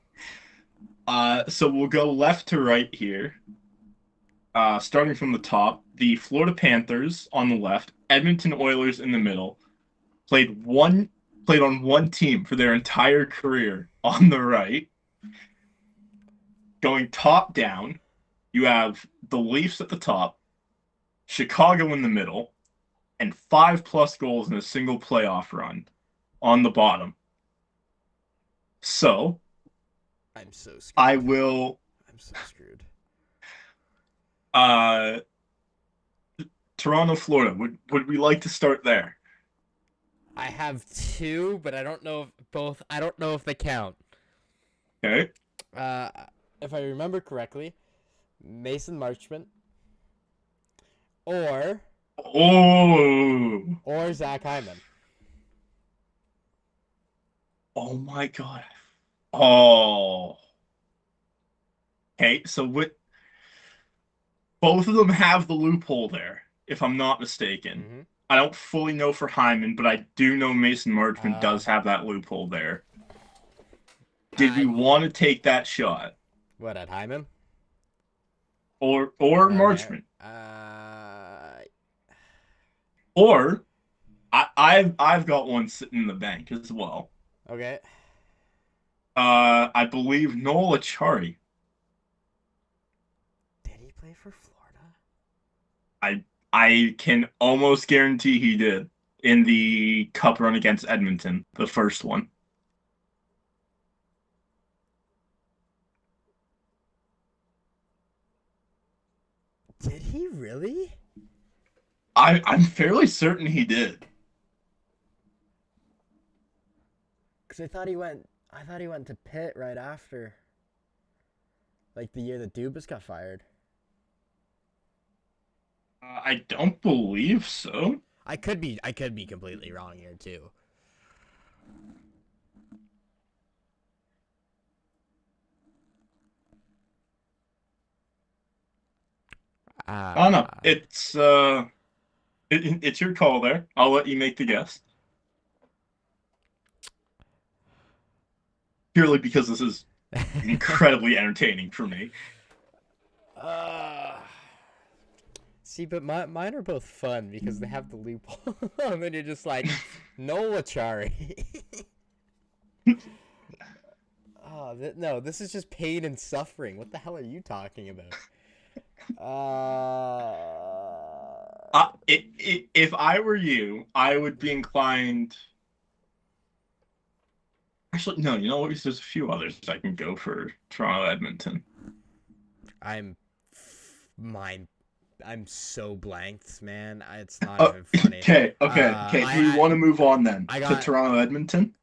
So we'll go left to right here. Starting from the top, the Florida Panthers on the left, Edmonton Oilers in the middle, played on one team for their entire career on the right. Going top down, you have the Leafs at the top, Chicago in the middle, and 5+ goals in a single playoff run on the bottom. So I'm so screwed. I will I'm so screwed. uh Toronto, Florida. Would we like to start there? I have two, but I don't know if both. I don't know if they count. Okay. Uh, if I remember correctly, Mason Marchment or Oh, Zach Hyman. oh my God. Oh. Okay, so what both of them have the loophole there, if I'm not mistaken. Mm-hmm. I don't fully know for Hyman, but I do know Mason Marchment Uh, does have that loophole there. Did we I want to take that shot? what at Hyman Or or Mar- Marchment? uh Or I've got one sitting in the bank as well. okay. I believe Noel Achari. Did he play for Florida? I can almost guarantee he did in the cup run against Edmonton, the first one. Did he really? I'm fairly certain he did. Because I thought he went. I thought he went to Pitt right after. Like the year that Dubas got fired. I don't believe so. I could be. I could be completely wrong here too. Oh no, Uh, it's your call there. I'll let you make the guess. Purely because this is incredibly entertaining for me. uh, see, but mine are both fun because they have the loophole, and then you're just like, no Achari. Oh, no, this is just pain and suffering. What the hell are you talking about? If I were you, I would be inclined. Actually, no. You know what? There's a few others I can go for Toronto, Edmonton. I'm mine. I'm so blanked, man. It's not even funny. Okay. Do we want to move on then to Toronto, Edmonton,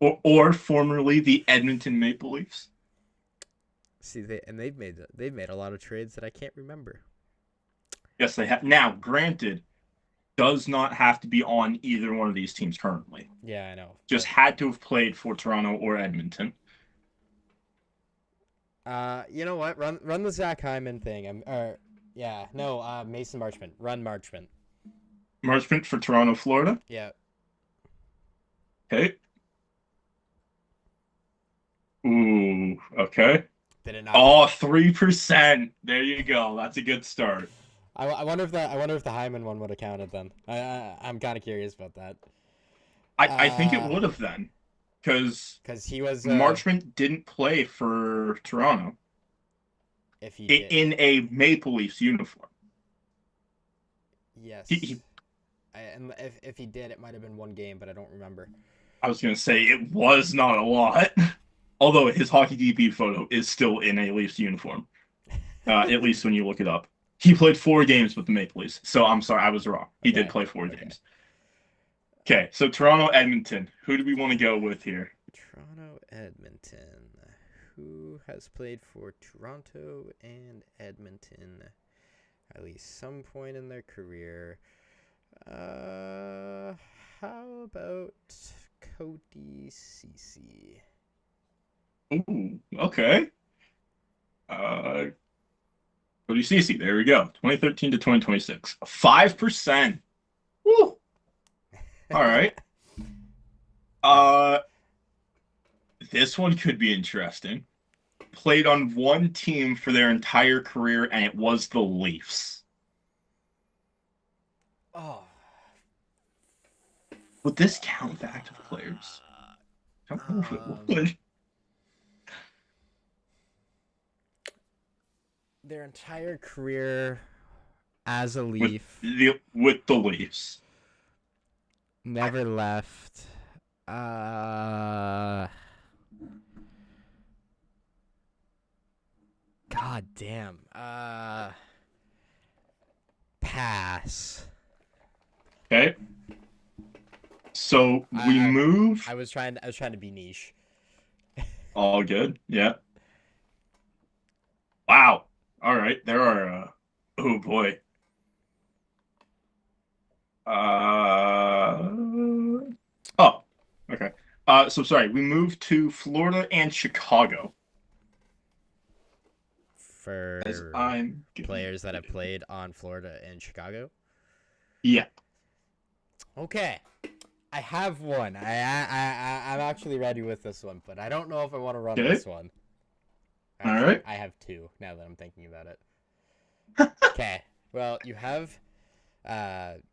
or formerly the Edmonton Maple Leafs? See, they've made a lot of trades that I can't remember. Yes, they have. Now, granted, does not have to be on either one of these teams currently. Yeah, I know. Just had to have played for Toronto or Edmonton. You know what? Run the Zach Hyman thing. Mason Marchment. Run Marchment. Marchment for Toronto, Florida. Yeah. Okay. Ooh, okay. Did it not? Oh, 3%. There you go. That's a good start. I wonder if the Hyman one would have counted then. I'm kind of curious about that. I think it would have then, because he was Marchment didn't play for Toronto. If he did. In a Maple Leafs uniform. Yes. And if he did, it might have been one game, but I don't remember. I was gonna say it was not a lot, although his hockey DB photo is still in a Leafs uniform. At least when you look it up. He played 4 games with the Maple Leafs. So I'm sorry, I was wrong. He did play 4 games. Okay, so Toronto, Edmonton. Who do we want to go with here? Toronto, Edmonton. who has played for Toronto and Edmonton at least some point in their career. How about Cody Ceci? Ooh, okay. Uh, Cody Ceci, there we go. 2013 to 2026. 5%. Woo. All right. Uh, this one could be interesting. Played on one team for their entire career, and it was the Leafs. Oh. Would this count with active players? I don't know if it would. Their entire career as a Leaf. With the Leafs. Never left. God damn. Pass. Okay. So we move. I was trying to be niche. All good. Yeah. Wow. All right. There are. Oh boy. Oh. Okay. So sorry. We moved to Florida and Chicago. For players that have played on Florida and Chicago. Yeah. Okay. I have one. I'm actually ready with this one, but I don't know if I want to run this one. Actually, all right. I have two now that I'm thinking about it. Okay. Well, you have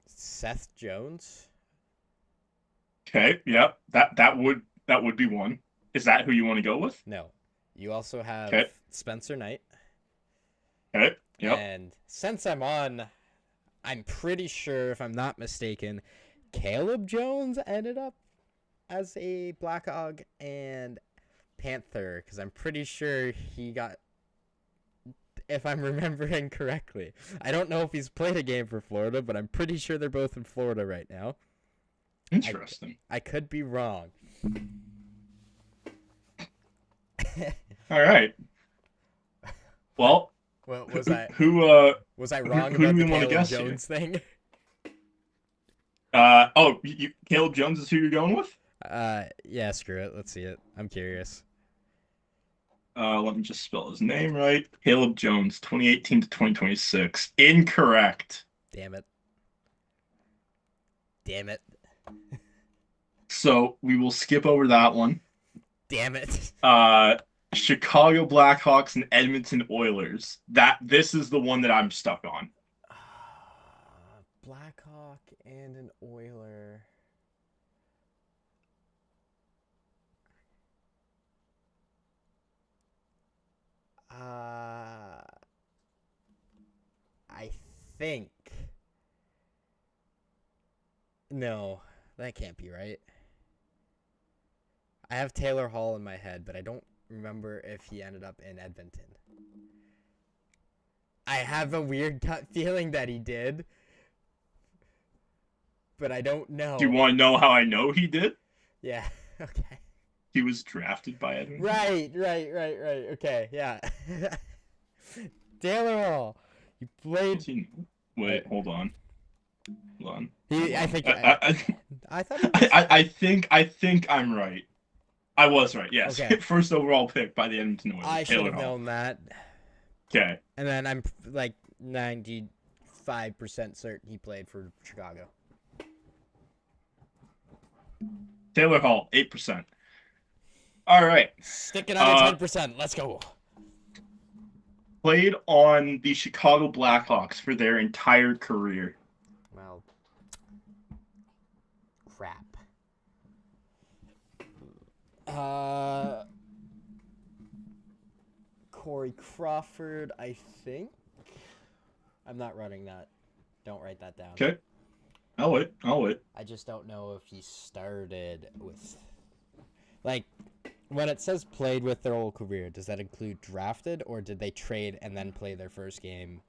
Seth Jones. Okay. Yeah. That would be one. Is that who you want to go with? No. You also have Spencer Knight. Okay. Yep. And since I'm pretty sure, if I'm not mistaken, Caleb Jones ended up as a Blackhawk and Panther, because I'm pretty sure he got, if I'm remembering correctly. I don't know if he's played a game for Florida, but I'm pretty sure they're both in Florida right now. Interesting. I could be wrong. All right. Well, was I who was I wrong who about do the we want to Caleb guess Jones thing? Caleb Jones is who you're going with? Yeah, screw it. Let's see it. I'm curious. Let me just spell his name right. Caleb Jones, 2018 to 2026. Incorrect. Damn it. So we will skip over that one. Damn it. Chicago Blackhawks and Edmonton Oilers. This is the one that I'm stuck on. Blackhawk and an Oiler. I think. No, that can't be right. I have Taylor Hall in my head, but I don't remember if he ended up in Edmonton. I have a weird gut feeling that he did, but I don't know. Do you want to know how I know he did? Yeah, okay. He was drafted by Edmonton. Right. Okay, yeah. Taylor Hall. He played... Wait, hold on. I think... I thought he was... I think I'm right. I was right, yes. Okay. First overall pick by the Edmonton Oilers. I should have known that. Okay. And then I'm like 95% certain he played for Chicago. Taylor Hall, 8%. All right. Sticking under 10%. Let's go. Played on the Chicago Blackhawks for their entire career. Well, crap. Corey Crawford, I think. I'm not running that. Don't write that down. Okay. I'll wait. I just don't know if he started with... Like, when it says played with their whole career, does that include drafted, or did they trade and then play their first game?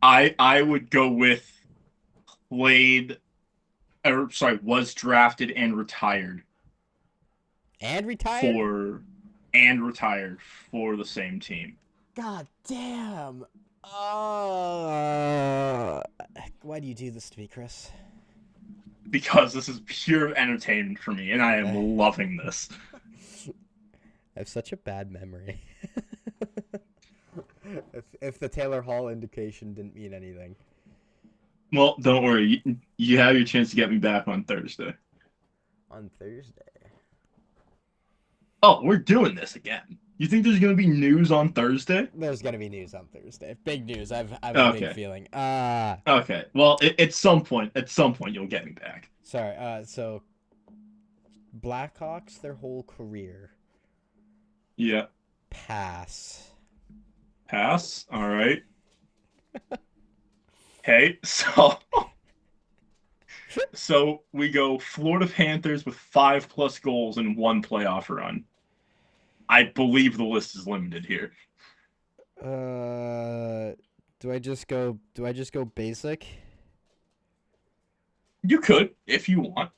I would go with played... was drafted and retired. And retired? and retired for the same team. God damn. Why do you do this to me, Chris? Because this is pure entertainment for me, and I am loving this. I have such a bad memory. if the Taylor Hall indication didn't mean anything. Well, don't worry. You have your chance to get me back on Thursday. On Thursday. Oh, we're doing this again. You think there's going to be news on Thursday? There's gonna be news on Thursday. Big news. I've a big Okay. feeling. Okay. Well, at some point, you'll get me back. Sorry. So Blackhawks, their whole career. Yeah. Pass. Pass. All right. Hey, so we go Florida Panthers with 5+ goals in one playoff run. I believe the list is limited here. Do I just go basic? You could if you want.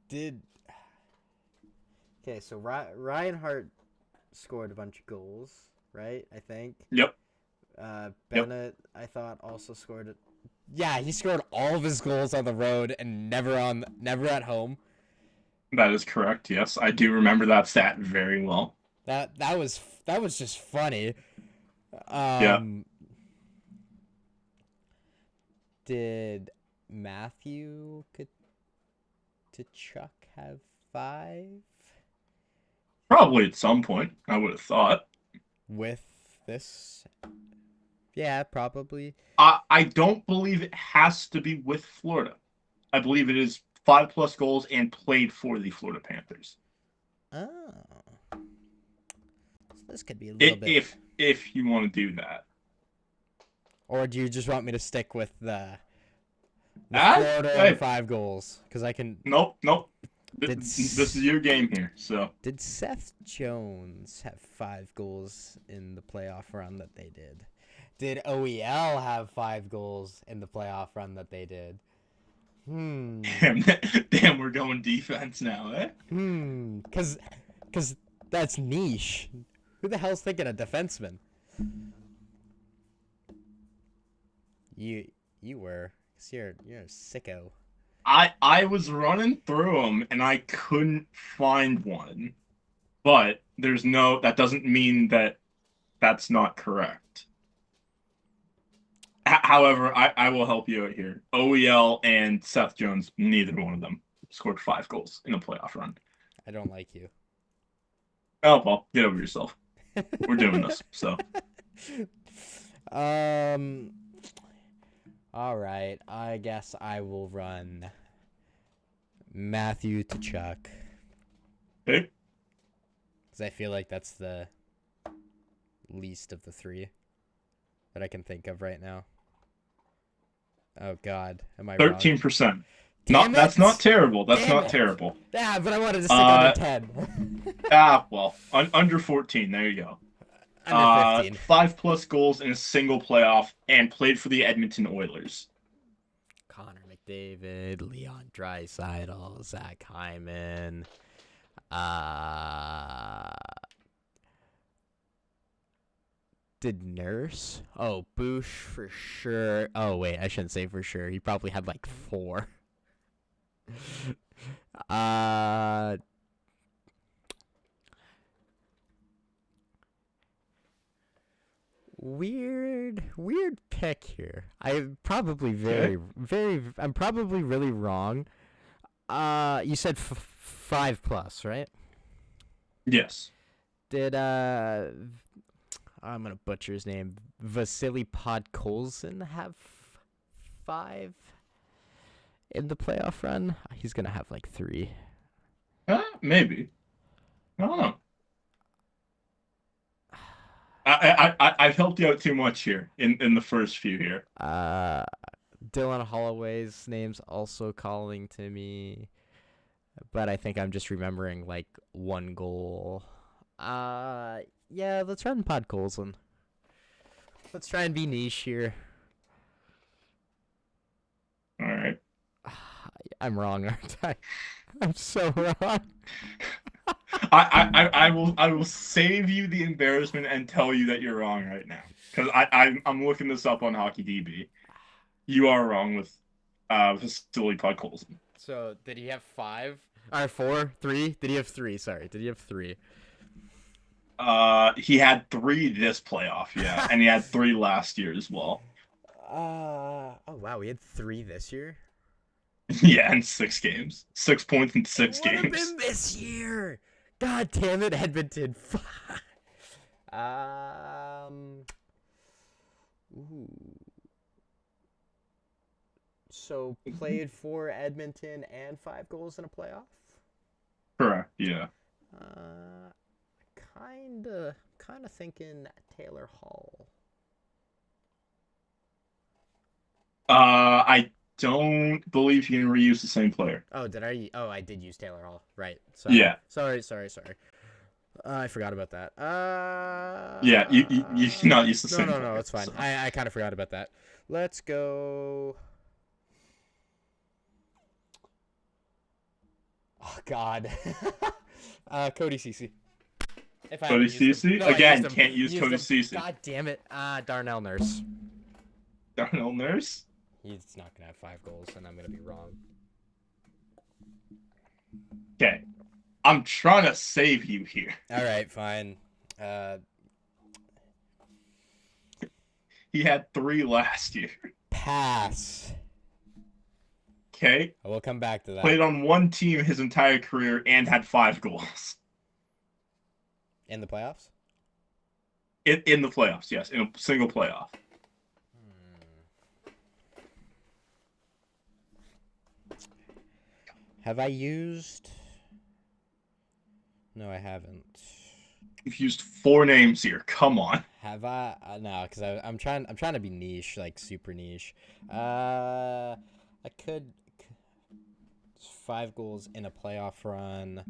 Did Okay, so Ryan Hart scored a bunch of goals, right? I think. Yep. Bennett, I thought, also scored it. Yeah, he scored all of his goals on the road and never at home. That is correct. Yes, I do remember that stat very well. That was just funny. Yeah. Did Matthew Tkachuk have 5? Probably at some point, I would have thought. With this? Yeah, probably. I don't believe it has to be with Florida. I believe it is 5+ goals and played for the Florida Panthers. Oh. So this could be a little bit. If you want to do that. Or do you just want me to stick with the Florida and 5 goals? Because I can. Nope. This is your game here. So did Seth Jones have 5 goals in the playoff run that they did? Did OEL have 5 goals in the playoff run that they did? Damn, we're going defense now, eh? Because that's niche. Who the hell's thinking a defenseman? You were. Cause you're a sicko. I was running through them and I couldn't find one, but that doesn't mean that that's not correct. However, I will help you out here. OEL and Seth Jones, neither one of them scored 5 goals in a playoff run. I don't like you. Oh, well, get over yourself. We're doing this, so. All right. I guess I will run Matthew Tkachuk. Okay. Because I feel like that's the least of the 3 that I can think of right now. Oh God, am I 13%. Wrong? That's not terrible. That's not terrible. Yeah, but I wanted to stick under 10. Well, under 14. There you go. Under 15. 5+ goals in a single playoff and played for the Edmonton Oilers. Connor McDavid, Leon Draisaitl, Zach Hyman. Did Nurse? Oh, Boosh for sure. Oh, wait, I shouldn't say for sure. He probably had like 4. Weird pick here. I'm probably I'm probably really wrong. You said 5+, right? Yes. Did I'm gonna butcher his name. Vasily Podkolzin have 5 in the playoff run? He's gonna have like 3. Maybe. I don't know. I've helped you out too much here in the first few here. Dylan Holloway's name's also calling to me, but I think I'm just remembering like 1 goal. Yeah, let's run Podkolzin. Let's try and be niche here. All right. I'm wrong, aren't I? I'm so wrong. I will save you the embarrassment and tell you that you're wrong right now because I'm looking this up on HockeyDB. You are wrong with Vasily Podkolzin. So did he have 5 or 4, 3? Did he have 3? Sorry, did he have 3? He had 3 this playoff, yeah, and he had 3 last year as well. Oh wow, we had 3 this year. Yeah, in 6 games, 6 points in 6 It would have games. been this year. God damn it, Edmonton. Ooh. So played for Edmonton and 5 goals in a playoff. Correct. Yeah. Kinda thinking Taylor Hall. I don't believe you can reuse the same player. Oh, did I? Oh, I did use Taylor Hall. Right. Sorry. Yeah. Sorry. I forgot about that. Yeah. You cannot use the same player. No. It's fine. So. I kind of forgot about that. Let's go. Oh God. Cody Ceci. If I Cody haven't used him. Ceci? No, I Again, used him. can't use Used Cody him. Ceci. God damn it. Darnell Nurse. Darnell Nurse? He's not gonna have 5 goals, and I'm gonna be wrong. Okay. I'm trying to save you here. All right, fine. He had 3 last year. Pass. Okay. I will come back to that. Played on one team his entire career and had 5 goals. In the playoffs? In the playoffs, yes. In a single playoff. Have I used? No, I haven't. You've used 4 names here. Come on. Have I? No, because I'm trying to be niche, like super niche. I could 5 goals in a playoff run.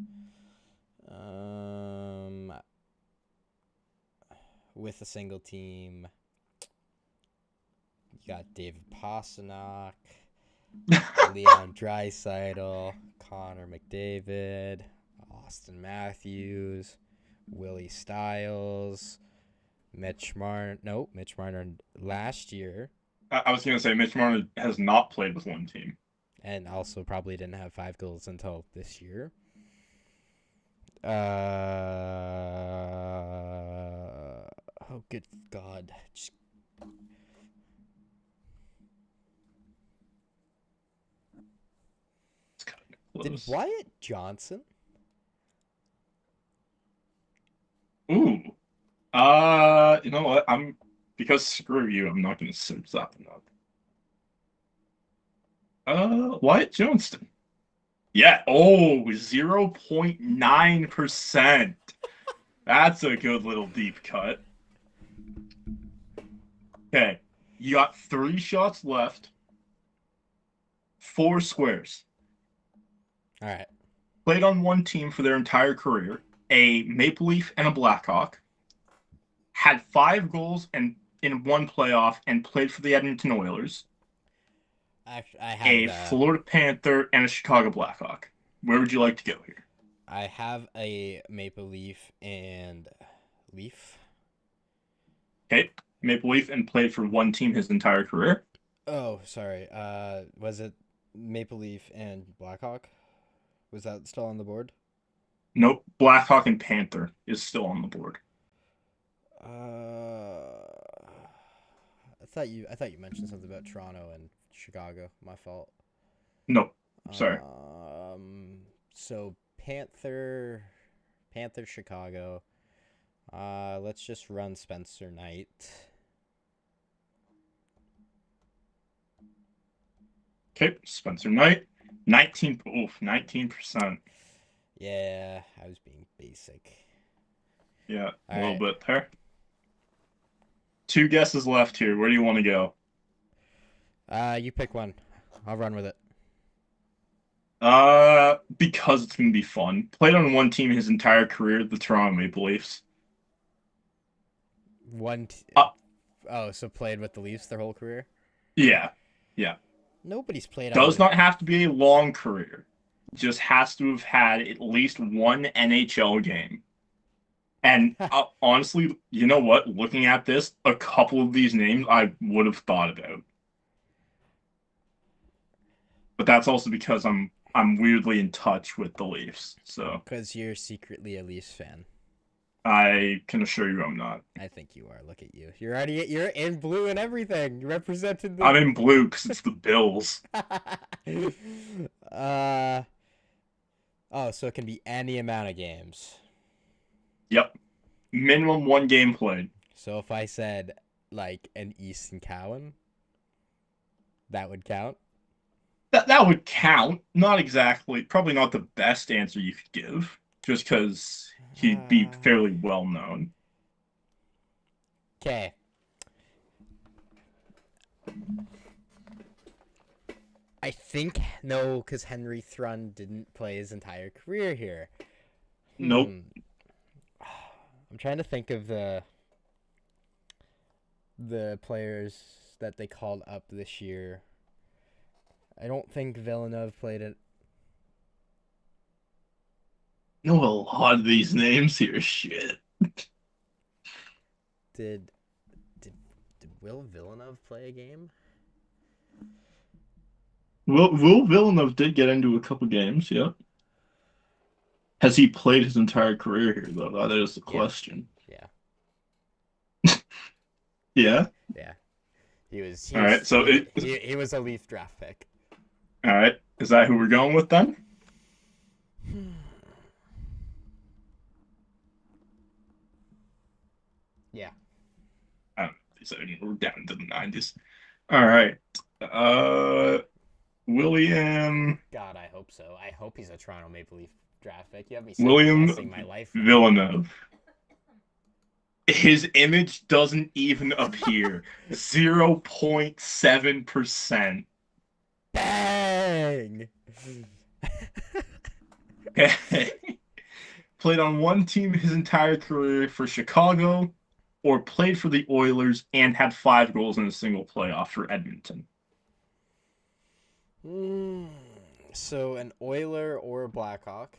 With a single team. You got David Pastrnak, Leon Draisaitl, Connor McDavid, Austin Matthews, Willie Stiles, Mitch Marner last year. I was going to say Mitch Marner has not played with one team. And also probably didn't have 5 goals until this year. Oh, good God. Did Wyatt Johnson? Ooh. You know what? Because screw you, I'm not gonna search that one up. Wyatt Johnston. Yeah. Oh, 0.9%. That's a good little deep cut. Okay. You got 3 shots left. 4 squares. All right. Played on one team for their entire career. A Maple Leaf and a Blackhawk. Had 5 goals in one playoff and played for the Edmonton Oilers. Actually, I have a Florida Panther and a Chicago Blackhawk. Where would you like to go here? I have a Maple Leaf and Leaf. Okay, Maple Leaf and played for one team his entire career. Oh, sorry. Was it Maple Leaf and Blackhawk? Was that still on the board? Nope, Blackhawk and Panther is still on the board. I thought you mentioned something about Toronto and Chicago. My fault. Nope. Sorry. So Panther, Chicago. Let's just run Spencer Knight. Okay, Spencer Knight, 19%. Yeah, I was being basic. Yeah, All a little right. bit there. 2 guesses left here. Where do you want to go? You pick one. I'll run with it. Because it's gonna be fun. Played on one team his entire career, the Toronto Maple Leafs. Oh, so played with the Leafs their whole career? Yeah, yeah. Nobody's played on Does the. not have to be a long career. Just has to have had at least one NHL game. And honestly, you know what? Looking at this, a couple of these names I would have thought about. But that's also because I'm weirdly in touch with the Leafs. So Because you're secretly a Leafs fan. I can assure you I'm not. I think you are. Look at you. You're in blue and everything. You represented I'm the. in blue because it's the Bills. uh. Oh, so it can be any amount of games. Yep. Minimum one game played. So if I said like an Easton Cowan, that would count. That would count. Not exactly. Probably not the best answer you could give, just because he'd be fairly well known. Okay. I think no, because Henry Thrun didn't play his entire career here. Nope. I'm trying to think of the players that they called up this year. I don't think Villeneuve played it. Know a lot of these names here. Shit. Did did Will Villeneuve play a game? Will Villeneuve did get into a couple games. Yeah. Has he played his entire career here though? That is the question. Yeah. Yeah. Yeah. He was. All right. So He was a Leaf draft pick. all right. Is that who we're going with then? Yeah. I don't know. So we're down into the 90s. All right. William God, I hope so. I hope he's a Toronto Maple Leaf draft pick. You have me second William guessing my life. Villeneuve. His image doesn't even appear. 0.7%. Bang! Played on one team his entire career for Chicago, or played for the Oilers and had 5 goals in a single playoff for Edmonton. So an Oiler or a Blackhawk?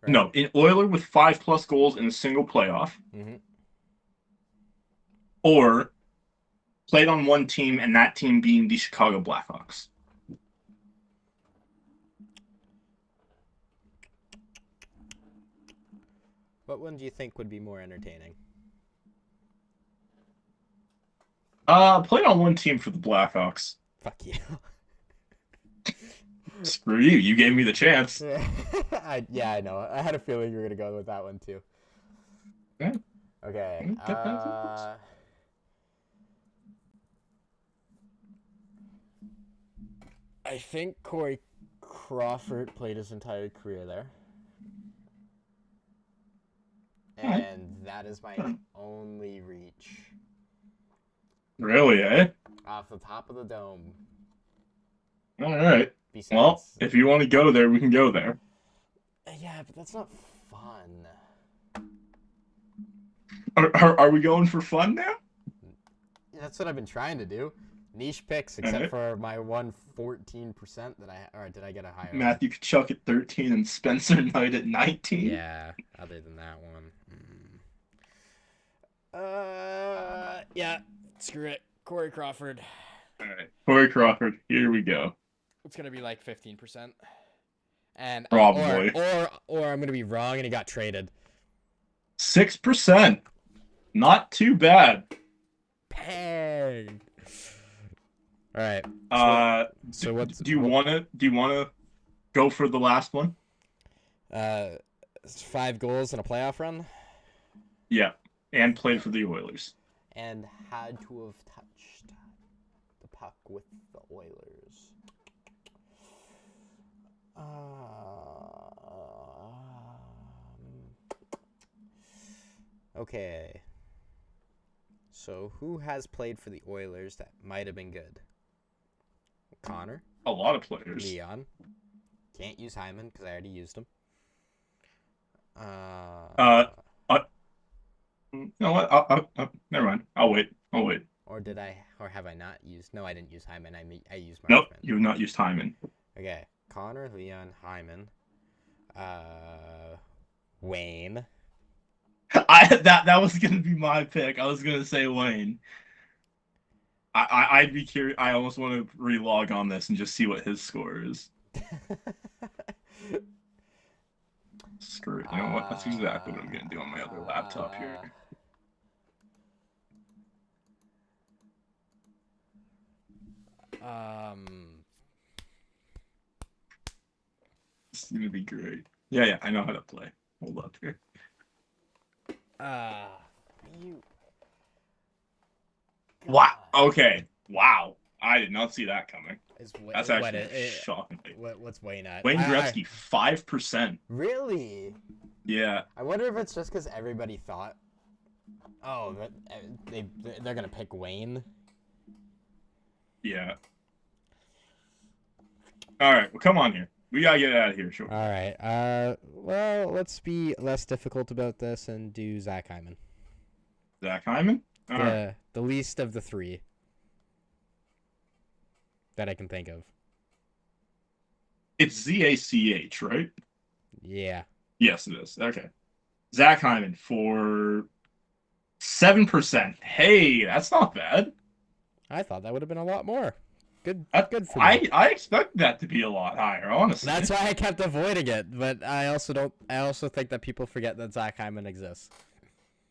Right? No, an Oiler with 5+ goals in a single playoff, or played on one team and that team being the Chicago Blackhawks. What one do you think would be more entertaining? Played on one team for the Blackhawks. Fuck you. Screw you. You gave me the chance. Yeah, I know. I had a feeling you were going to go with that one, too. Yeah. Okay. I think Corey Crawford played his entire career there. And that is my only reach. Really, eh? Off the top of the dome. All right. Besides, well, if you want to go there, we can go there. Yeah, but that's not fun. Are we going for fun now? That's what I've been trying to do. Niche picks, except for my 114% that or did I get a higher Matthew Kachuk at 13 and Spencer Knight at 19. Yeah, other than that one. Yeah, screw it. Corey Crawford. All right, Corey Crawford. Here we go. It's gonna be like 15%, and probably, or I'm gonna be wrong and he got traded. 6%. Not too bad. Pang. All right. So what's do you wanna go for the last one? 5 goals in a playoff run. Yeah, and played for the Oilers. And had to have touched the puck with the Oilers. Okay. So who has played for the Oilers that might have been good? Connor. A lot of players. Leon. Can't use Hyman because I already used him. You know what? Never mind. I'll wait. I'll wait. Or did I? Or have I not used? No, I didn't use Hyman. I used Nope, Marchman. you have not used Hyman. Okay, Connor, Leon, Hyman, Wayne. That was gonna be my pick. I was gonna say Wayne. I'd be curious. I almost want to relog on this and just see what his score is. Screw it. You know what? That's exactly what I'm gonna do on my other laptop here. Um. It's gonna be great. Yeah, yeah, I know how to play. Hold up here. Uh. You. Wow. God. Okay. Wow. I did not see that coming. Is That's what actually shocking. what's Wayne at? Wayne Gretzky, 5%. Really? Yeah. I wonder if it's just because everybody thought, oh, they're gonna pick Wayne. Yeah. All right. Well, come on here. We gotta get out of here, sure. All right. Well, let's be less difficult about this and do Zach Hyman. Zach Hyman? All right. The least of the three that I can think of. It's ZACH, right? Yeah. Yes, it is. Okay. Zach Hyman for 7%. Hey, that's not bad. I thought that would have been a lot more. Good for I me. I expect that to be a lot higher, honestly. That's why I kept avoiding it, but I also think that people forget that Zach Hyman exists.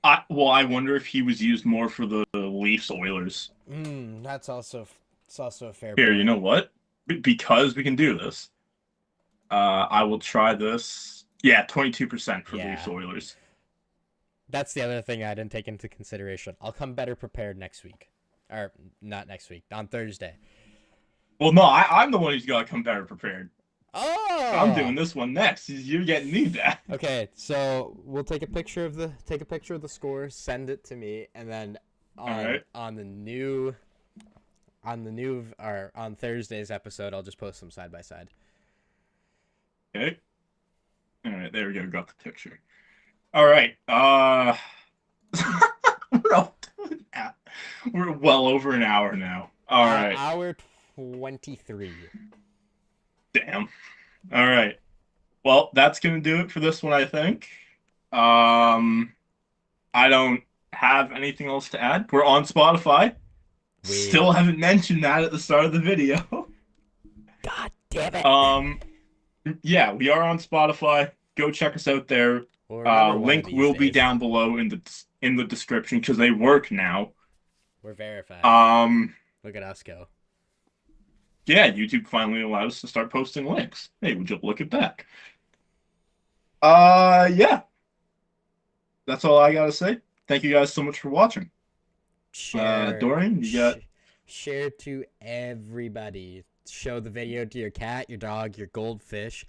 I wonder if he was used more for the Leafs Oilers. It's also a fair Here, point. you know what? Because we can do this, I will try this. Yeah, 22% for Leafs Oilers. That's the other thing I didn't take into consideration. I'll come better prepared next week. Or, not next week, on Thursday. Well, no, I'm the one who's got to come better prepared. Oh! I'm doing this one next. You're getting me back. Okay, so we'll take a picture of the score, send it to me, and then on Thursday's episode, I'll just post them side by side. Okay. All right, there we go. Got the picture. All right. We're well over an hour now. All right. Hour 23. Damn. All right. Well, that's gonna do it for this one, I think. I don't have anything else to add. We're on Spotify. Still haven't mentioned that at the start of the video. God damn it. Yeah, we are on Spotify. Go check us out there. Link will be down below in the description because they work now. We're verified. Look at us go. Yeah, YouTube finally allowed us to start posting links. Hey, would you look at that? Yeah. That's all I gotta say. Thank you guys so much for watching. Dorian, you got share to everybody. Show the video to your cat, your dog, your goldfish.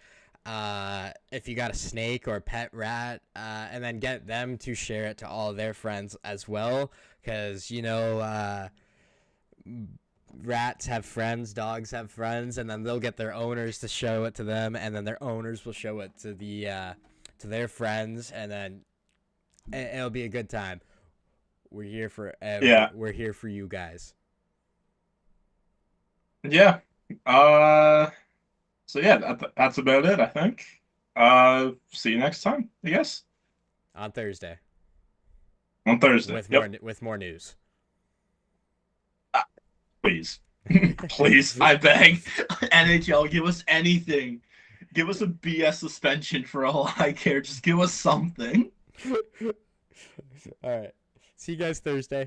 If you got a snake or a pet rat, and then get them to share it to all their friends as well, because rats have friends, dogs have friends, and then they'll get their owners to show it to them, and then their owners will show it to to their friends, and then it'll be a good time. We're here for We're here for you guys. Yeah. So yeah, that's about it, I think. See you next time, I guess. On Thursday. On Thursday. With more news. Please. Please, I beg. NHL, give us anything. Give us a BS suspension for all I care. Just give us something. All right. See you guys Thursday.